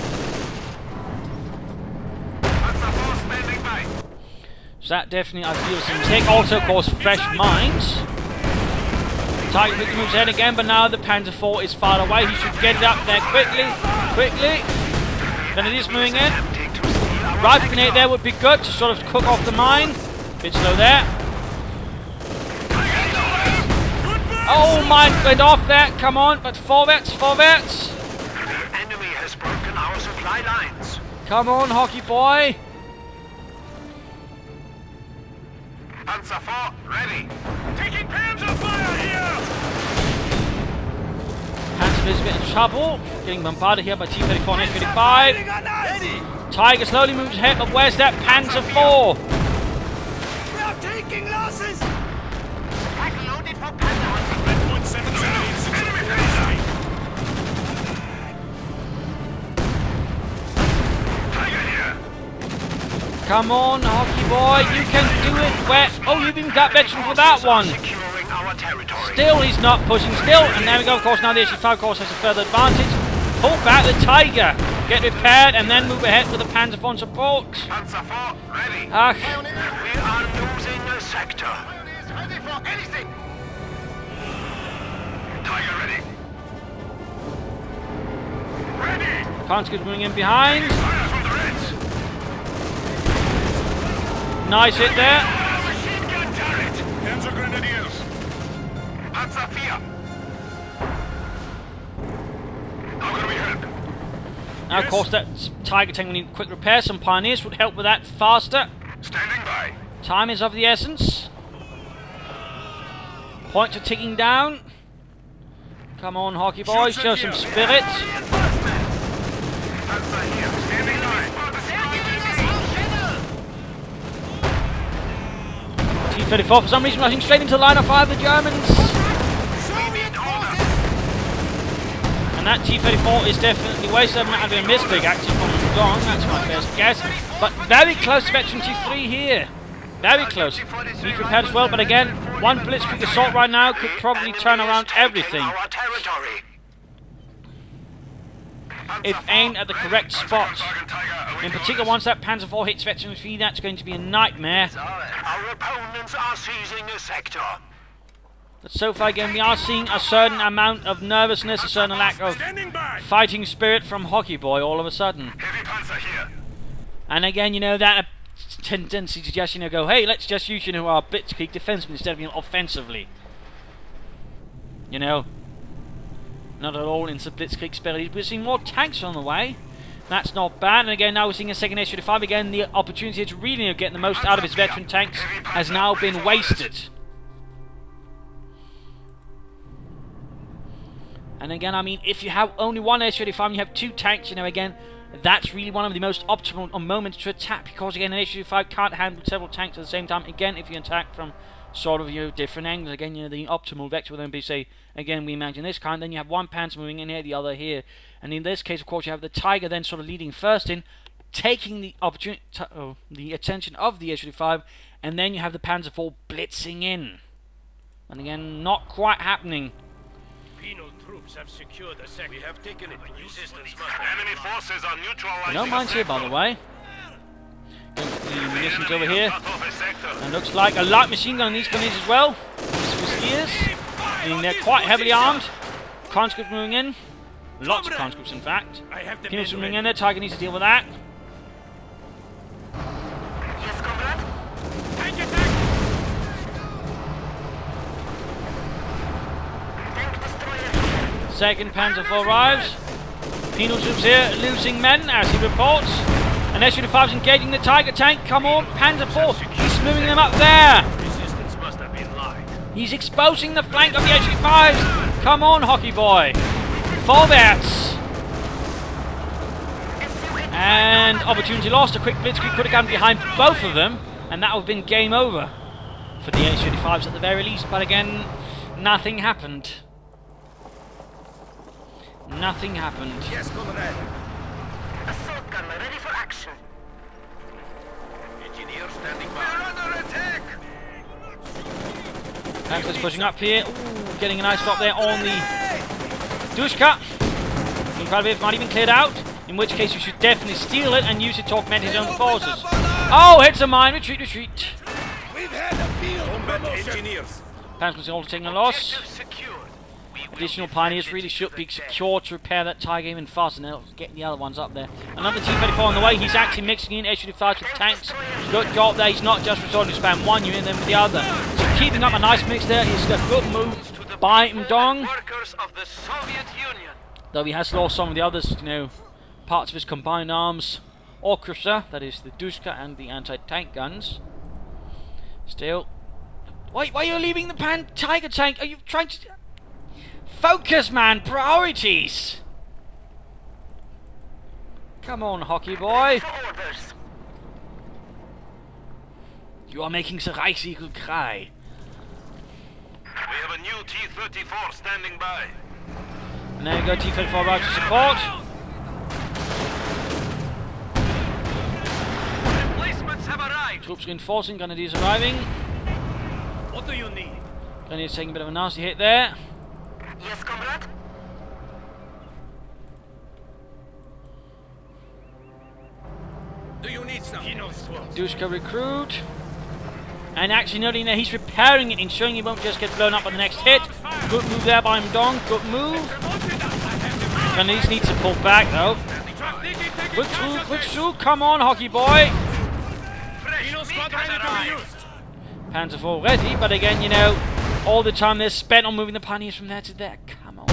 So that definitely, I feel, is a mistake. Also, of course, fresh mines. Tiger quickly moves ahead again, but now the Panzer IV is far away. He should get it up there quickly. Then it is moving in. Rifle grenade there would be good to sort of cook off the mine. Bit slow there. Oh, mine went off there. Come on, but forwards. The enemy has broken our supply lines. Come on, Hockeyboy. Panzer IV ready. Taking Panzer fire here! Panzer is a bit in trouble. Getting bombarded here by T-34 and H-35. Tiger slowly moves ahead, but where's that Panzer IV? We are taking losses! Tack loaded for Panzer. Come on, Hockeyboy, you can do it. Where? Oh, you've even got veteran for that one. Securing our territory. Still, he's not pushing. Still, and there we go. Of course, now the H-35 course has a further advantage. Pull back the Tiger, get repaired, and then move ahead with the Panzer IV support. Panzer IV ready. Ah, We are losing a sector. Pioneers ready for anything. Tiger ready. Ready. Conscripts moving in behind. Fire from the Reds. Nice hit there. Machine gun turret. Panzer Grenadiers. Panzer IV. How can we help? Now, of course, that Tiger tank will need quick repair. Some Pioneers would help with that faster. Standing by. Time is of the essence. Points are ticking down. Come on, Hockeyboy, show some spirit. Panzer here. Standing by. T-34 for some reason rushing straight into the line of fire of the Germans. And that T-34 is definitely wasted. That might have been a mistake actually from Mdong, that's my best guess. But very close to veteran T3 here. Very close. He prepared as well, but again, one blitzkrieg assault right now could probably turn around everything. Our territory. If aimed at the correct spot. In particular, once that Panzer IV hits veteran T3, that's going to be a nightmare. Our opponents are seizing a sector. But so far again, we are seeing a certain amount of nervousness, a certain lack of fighting spirit from Hockeyboy all of a sudden. Heavy panzer here. And again, you know, that tendency to just, you know, go, hey, let's just use, you know, our blitzkrieg defensively instead of, you know, offensively. You know, not at all into blitzkrieg spirit. We're seeing more tanks on the way. That's not bad. And again, now we're seeing a second H-35. Again, the opportunity here to really, you know, get the most out of his veteran tanks has now been wasted. And again, I mean, if you have only one H-35 and you have two tanks, you know, again, that's really one of the most optimal moments to attack, because again, an H-35 can't handle several tanks at the same time. Again, if you attack from sort of, you know, different angles, again, you know, the optimal vector will then be, say, again, we imagine this kind, then you have one Panzer moving in here, the other here. And in this case, of course, you have the Tiger then sort of leading first in, taking the opportunity, the attention of the H-35, and then you have the Panzer IV blitzing in. And again, not quite happening. Troops have secured the sector. We have taken it. Enemy forces are neutralizing. No mines here, by the way. The munitions over here. And looks like a light machine gun on these guns as well. Swiss gears. Being they're quite heavily armed. Conscripts moving in. Lots of conscripts, in fact. Peanuts moving in there. Tiger needs to deal with that. Yes, comrade. Tank attack! Second Panzer IV arrives. Penal troops here losing men as he reports. And S-35 is engaging the Tiger tank. Come on, Panzer IV. He's moving them up there. Resistance must have been lied. He's exposing the flank of the HE5s. Come on, Hockeyboy. Forwards. And opportunity lost. A quick blitzkrieg could have gone behind both of them, and that would have been game over for the H-35s at the very least. But again, nothing happened. Nothing happened. Yes, comrade. Assault gunner ready for action. Engineer standing by. We're under attack. Panzer's pushing up here. Ooh, getting a nice stop there on the Dushka. It might even cleared out, in which case you should definitely steal it and use it to augment his own forces. Oh, hits a mine. Retreat, retreat. We've had a field combat engineers. Panzer's also taking a loss. Additional pioneers really should be secured to repair that Tiger even faster. Now getting the other ones up there. Another T-34 on the way. He's actually mixing in H-35s with tanks. Good job there. He's not just resorting to spam one unit and then with the other. So keeping up a nice mix there is a good move by Mdong. Though he has lost some of the others, you know, parts of his combined arms orchestra, that is the Dushka and the anti-tank guns. Still, why are you leaving the Tiger tank? Are you trying to focus, man? Priorities. Come on, Hockeyboy. You are making the Reichsiegel cry. We have a new T-34 standing by. And there you go, T-34 arrives to support. Replacements have arrived. Troops reinforcing, Grenadiers arriving. What do you need? Grenadiers taking a bit of a nasty hit there. Yes, comrade. Do you need something? Dushka recruit. And actually noting that he's repairing it, ensuring he won't just get blown up on the next hit. Good move there by Mdong, good move. Grenadiers need to pull back though. Quick through, come on Hockeyboy. Panzer IV ready, but again, you know, all the time they're spent on moving the pioneers from there to there. Come on.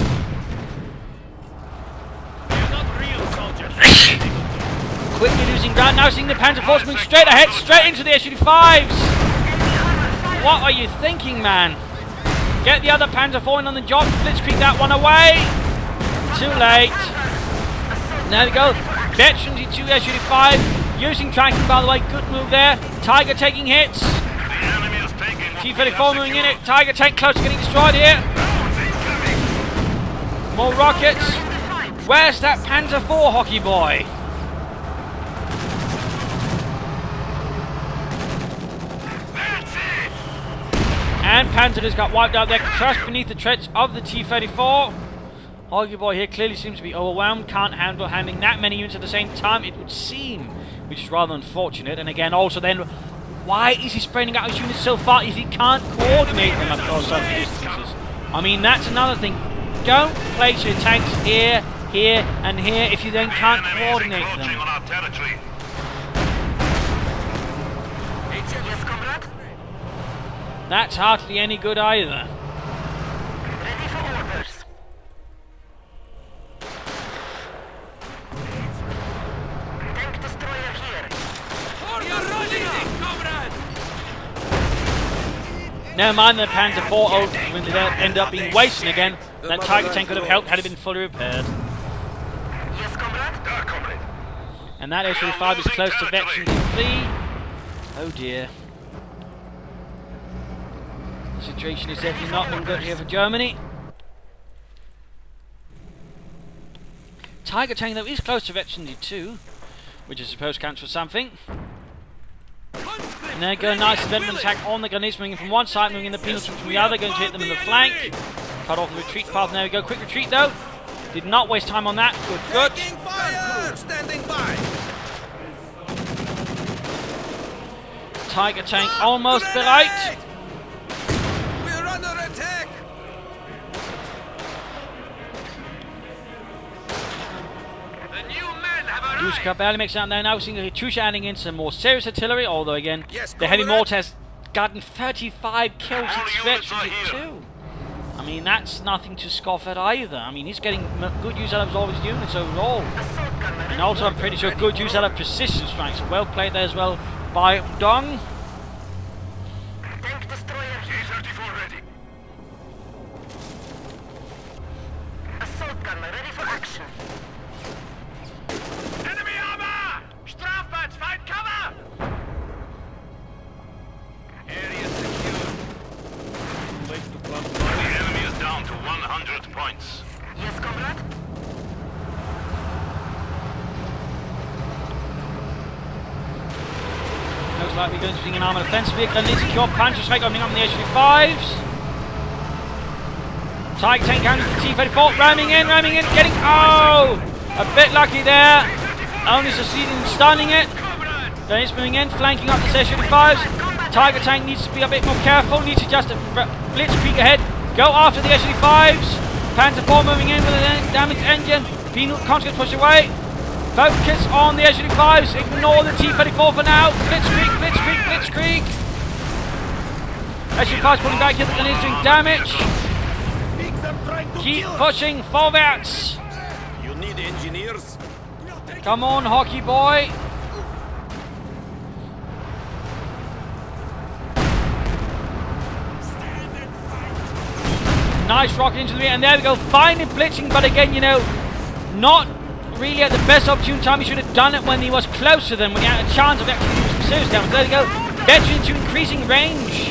You're not real soldiers. Quickly losing ground, now seeing the Panzer IVs moving straight ahead, straight into the H-35s. What are you thinking, man? Get the other Panzer IV in on the job, blitzkrieg that one away. Too late. There we go. Veterans in 2 H-35, using tracking by the way, good move there. Tiger taking hits. T-34 moving in it, Tiger tank close to getting destroyed here. More rockets. Where's that Panzer IV, Hockeyboy? And Panzer just got wiped out there, crushed beneath the treads of the T-34. Hockeyboy here clearly seems to be overwhelmed, can't handle handling that many units at the same time, it would seem, which is rather unfortunate. And again, also then, why is he spreading out his units so far if he can't coordinate them across such distances? I mean, that's another thing. Don't place your tanks here, here, and here if you then can't coordinate them. That's hardly any good either. Ready for orders. Tank destroyer here. You're running, comrade. Never mind the Panzer IV when they end up being wasted again. That Tiger tank could have helped had it been fully repaired. Yes, comrade. And that H-35 is close to veteran defeat. Oh dear. The situation is definitely not been good here for Germany. Tiger tank though is close to veteran D2, which I suppose counts for something. And there you go, nice development attack on the Grenadiers, moving from one side, moving in the penal troops from the other, going to hit them in the flank. Cut off the retreat path, and there we go, quick retreat though. Did not waste time on that, good. Standing by. Tiger tank almost bereit. We're under attack. The new men have arrived. Dushka barely makes it out there now, seeing Katyusha adding in some more serious artillery, although again, Yes, the heavy comrade. mortar has gotten 35 kills All its units veterans are here. too. I mean, that's nothing to scoff at either. I mean, he's getting good use out of all his units overall. And also, I'm pretty sure good use out of precision strikes. Well played there as well by Mdong. Tank destroyer here. T-34 ready. gunner ready for action. Enemy armor! Strafbats, find cover! Area secure. The enemy is down to 100 points. Yes, comrade? Looks like we're going to see an armoured defence vehicle and insecure Panzer strike opening up on the HV5s. Tiger tank counter for T-34, ramming in, getting, oh! A bit lucky there. Only succeeding in stunning it. Then it's moving in, flanking up the HV5s. Tiger tank needs to be a bit more careful, needs to just blitzkrieg ahead. Go after the HV5s. Panzer 4 moving in with a damaged engine. Penal conscript push away. Focus on the HV5s. Ignore the T-34 for now. Blitzkrieg. HV5s pulling back here, but then it's doing damage. Keep pushing forwards. You need engineers? Come on, Hockeyboy. Nice rocket into the rear, and there we go. Finally blitzing, but again, you know, not really at the best opportune time. He should have done it when he was close to them, when he had a chance of actually doing some serious damage. There we go. Veteran to increasing range.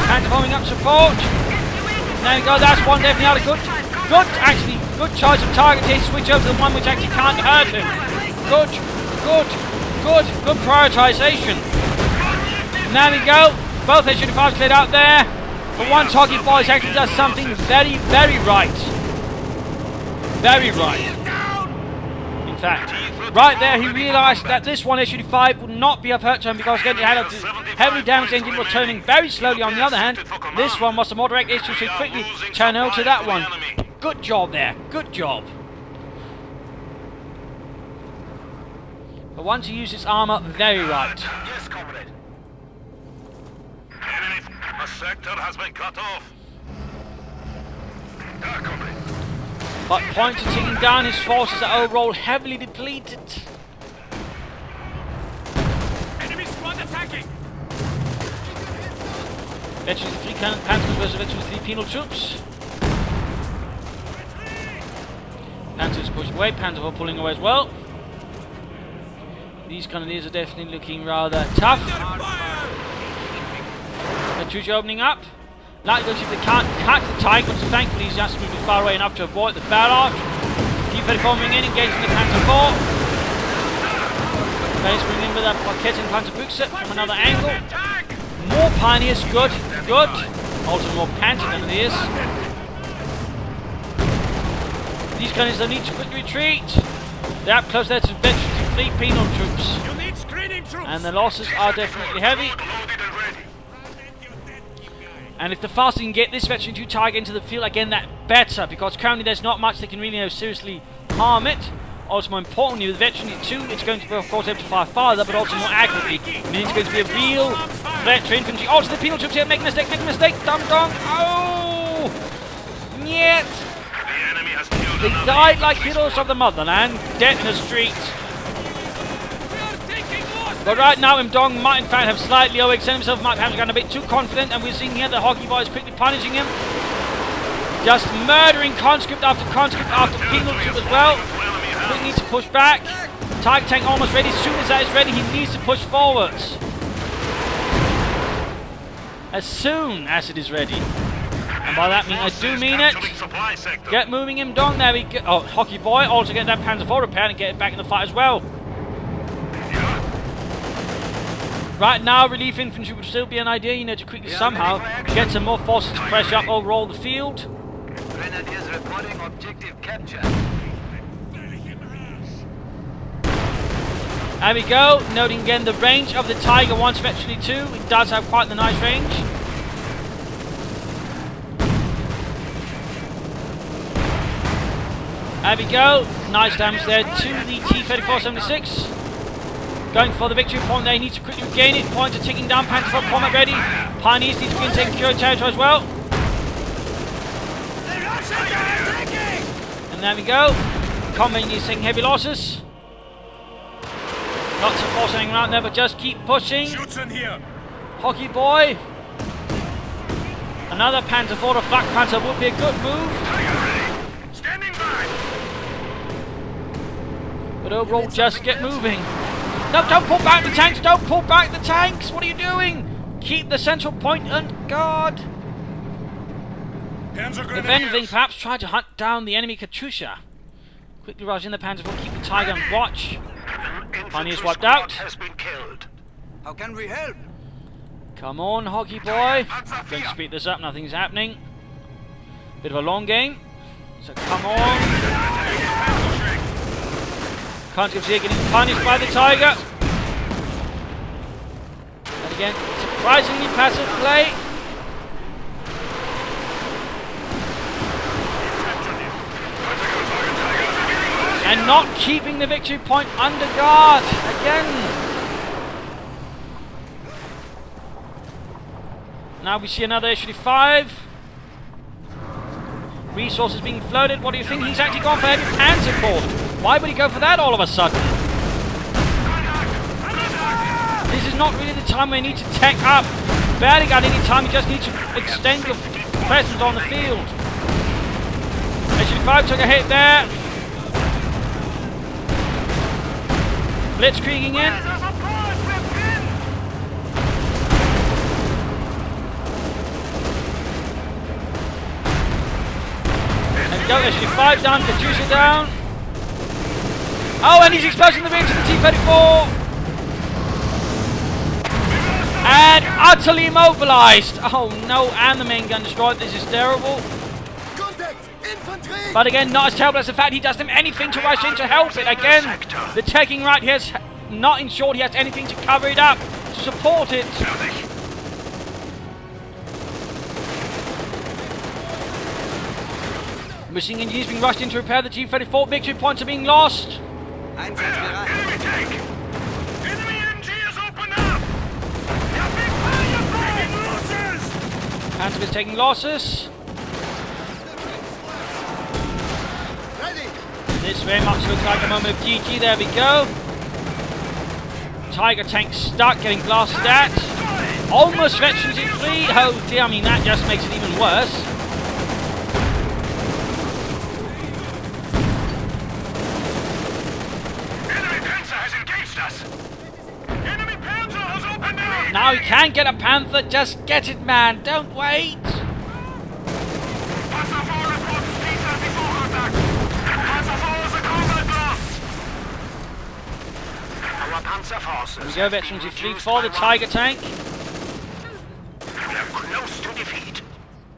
And following up support. There we go. That's one definitely out of good choice of target. They switch over to the one which actually can't hurt him. Good prioritization. And there we go. Both HV5s cleared out there. But once Hockeyboy actually does something very, very right. Very right. In fact, right there he realised that this one HV5 would not be of hurt to him because again it had a heavily damaged engine was turning very slowly. On the other hand, this one was a more direct issue, so quickly turn over to that one. Good job there. Good job. But once he used his armour very right. Yes, comrade. A sector has been cut off. Comrade. But Pointer taking down his forces are overall heavily depleted. Enemy squad attacking! Veterans 3 cannon Panthers versus Veterans 3 penal troops. Panthers push away, Panthers are pulling away as well. These Grenadiers are definitely looking rather tough. Petrucci opening up. Like looks if they can't catch the Tiger, but thankfully he's just moving far away enough to avoid the barrage. T-34 moving in, engaging the Panzer 4. Base moving in with a Pocket and Panzer Buchse from another angle. More Pioneers, good. Also more Panzer than it is. These gunners don't need to quickly retreat. They're up close there to Veteran 3 penal troops. You need screening troops! And the losses are definitely heavy. And if the faster you can get this Veteran 2 Tiger into the field, again, that better, because currently there's not much that can really seriously harm it. Also, more importantly, with Veteran 2, it's going to be, of course, able to fire farther, but also more accurately. I mean, it's going to be a real threat to infantry. Also, the penal troops here make a mistake. Mdong. Oh! Yet! They died like heroes of the motherland, dead in the street. But right now, Mdong might in fact have slightly overextended himself, might have gotten a bit too confident, and we're seeing here the Hockeyboy is quickly punishing him. Just murdering conscript after penal troop as well. He needs to push back. Tiger tank almost ready. As soon as that is ready, he needs to push forwards. As soon as it is ready. And by that I do mean it. Get moving Mdong, there we go. Oh, Hockeyboy, also get that Panzer 4 repaired and get it back in the fight as well. Right now, relief infantry would still be an idea, you know, to quickly somehow get some more forces to pressure up overall the field. Grenadiers reporting objective capture. There we go, noting again the range of the Tiger once Veteran 2. It does have quite the nice range. There we go, nice damage there to the T-34-76. Going for the victory point there, he needs to quickly regain it. Points are ticking down, Panzer 4 combat ready. Pioneers need to begin taking secure territory as well. And there we go. Combat is taking heavy losses. Lots of force hanging around there, but just keep pushing. Hockeyboy. Another Panzer 4 or flak Panzer would be a good move. But overall, just get moving. No, don't pull back the tanks! Don't pull back the tanks! What are you doing? Keep the central point and guard. If anything, perhaps try to hunt down the enemy Katyusha. Quickly rush in the Panzer IV, keep the Tiger on watch. Pioneer's wiped out. Has been killed. How can we help? Come on, Hockeyboy. Don't speed this up, nothing's happening. Bit of a long game. So come on. Conscripts here getting punished by the Tiger. And again, surprisingly passive play. And not keeping the victory point under guard again. Now we see another H-35. Resources being floated. What do you think? He's actually gone for heavy panzer corps. Why would he go for that all of a sudden? This is not really the time where you need to tech up. Barely got any time. You just need to extend your presence on the field. H-35 took a hit there. Blitzkrieging in. Go, H-35 down, Katyusha down. Oh, and he's exposing the rear to the T-34. And utterly immobilized. Oh no, and the main gun destroyed. This is terrible. But again, not as terrible as the fact he doesn't have anything to rush in to help it. Again, the teching right here is not ensured he has anything to cover it up, to support it. Machine engineers being rushed in to repair the T-34. Victory points are being lost. Enemy tank! Enemy MG is open up! Panzer is taking losses. This very much looks like a moment of GG. There we go. Tiger tank stuck, getting blasted at. Almost veterans in free. Oh dear, I mean that just makes it even worse. Now he can get a Panther, just get it, man, don't wait! There we go, veterans of fleet for the Tiger tank. We are close to defeat.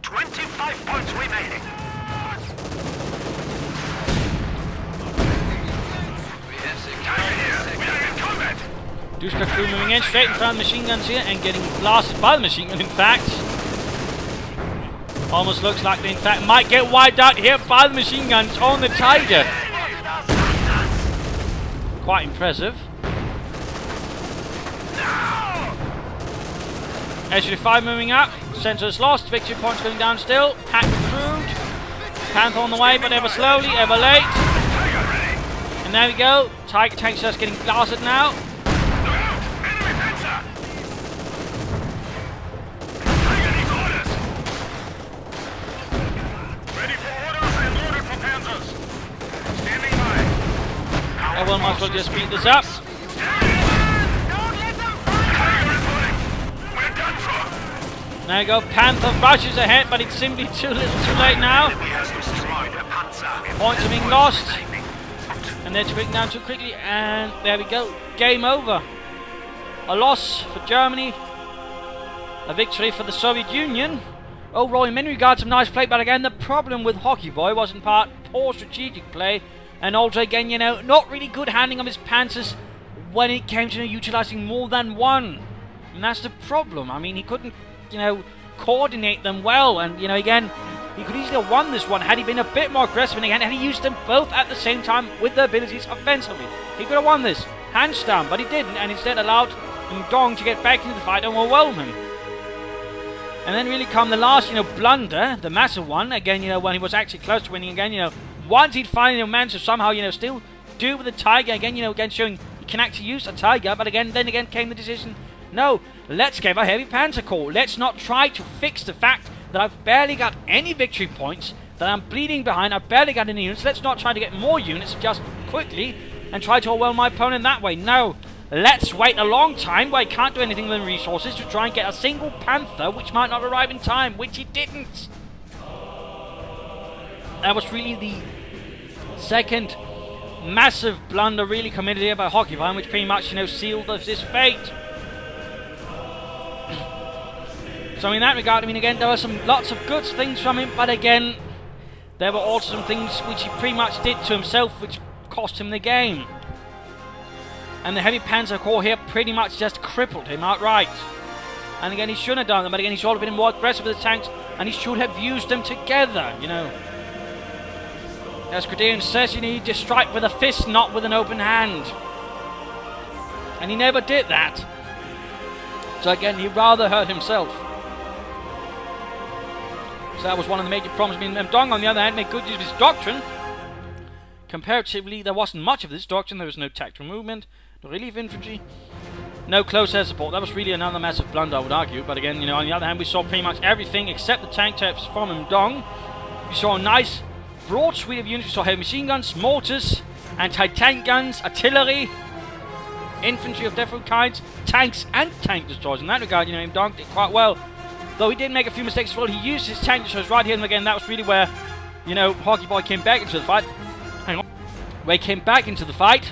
25 points remaining. We are in combat. Dushka crew moving in, straight in front of the machine guns here and getting blasted by the machine gun, in fact. Almost looks like they, in fact, might get wiped out here by the machine guns on the Tiger. Quite impressive. H-35 moving up, sensors lost, victory points going down still. Pack recruit. Panther on the way, but ever slowly, ever late. And there we go, Tiger tank's just getting blasted now. Everyone might as well just speed this up. There you go, Panther rushes ahead, but it's simply too little too late now. Points are being lost. And they're breaking down too quickly, and there we go, game over. A loss for Germany, a victory for the Soviet Union. Overall, in many regards, some nice play, but again, the problem with Hockeyboy was in part poor strategic play. And also, again, you know, not really good handling of his panzers when it came to utilizing more than one. And that's the problem. I mean, he couldn't, you know, coordinate them well. And, you know, again, he could easily have won this one had he been a bit more aggressive. And again, had he used them both at the same time with their abilities offensively. He could have won this, hands down, but he didn't. And instead allowed Mdong to get back into the fight and overwhelm him. And then really come the last, you know, blunder, the massive one. Again, you know, when he was actually close to winning again, you know, once he'd finally managed to somehow, you know, still do with the Tiger again, you know, again showing he can actually use a Tiger, but again, then again came the decision, no, let's give a heavy panzer corps. Let's not try to fix the fact that I've barely got any victory points, that I'm bleeding behind, I've barely got any units. Let's not try to get more units just quickly and try to overwhelm my opponent that way. No, let's wait a long time where I can't do anything with the resources to try and get a single Panther which might not arrive in time, which he didn't. That was really the second massive blunder really committed here by Hockeyboy, which pretty much, sealed his fate. So in that regard, again, there were lots of good things from him, but again, there were also some things which he pretty much did to himself, which cost him the game. And the heavy Panzer Corps here pretty much just crippled him outright. And again, he shouldn't have done that, but again, he should have been more aggressive with the tanks, and he should have used them together, As Gradient says, you need to strike with a fist, not with an open hand. And he never did that. So again, he rather hurt himself. So that was one of the major problems. Mdong, on the other hand, made good use of his doctrine. Comparatively, there wasn't much of this doctrine. There was no tactical movement, no relief infantry, no close air support. That was really another massive blunder, I would argue. But again, on the other hand, we saw pretty much everything except the tank types from Mdong. We saw a nice broad suite of units. We saw heavy machine guns, mortars, anti-tank guns, artillery, infantry of different kinds, tanks and tank destroyers. In that regard, Mdong did quite well. Though he did make a few mistakes as well. He used his tank destroyers right here, and again, that was really where, Hockeyboy came back into the fight. Hang on. Where he came back into the fight.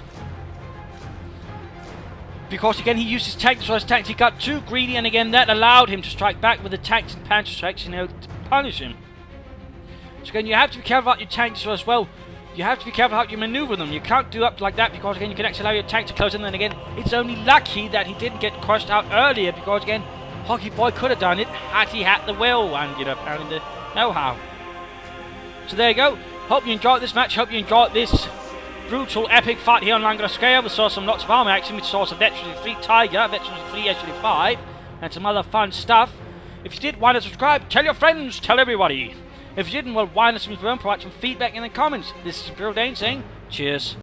Because again, he used his tank destroyers tactics. He got too greedy, and again, that allowed him to strike back with the tanks and panzer strikes, to punish him. So again, you have to be careful about your tank destroyers as well. You have to be careful how you maneuver them. You can't do up like that, because again, you can actually allow your tank to close in. And again, it's only lucky that he didn't get crushed out earlier, because again, Hockeyboy could have done it had he had the will and apparently the know-how. So there you go. Hope you enjoyed this match. Hope you enjoyed this brutal, epic fight here on Langra Scale. We saw lots of armor action. We saw some Veterans 3 Tiger, Veterans 3 actually 5, and some other fun stuff. If you did, why not subscribe? Tell your friends. Tell everybody. If you didn't, well, why not subscribe? Provide some feedback in the comments. This is Imperial Dane saying cheers.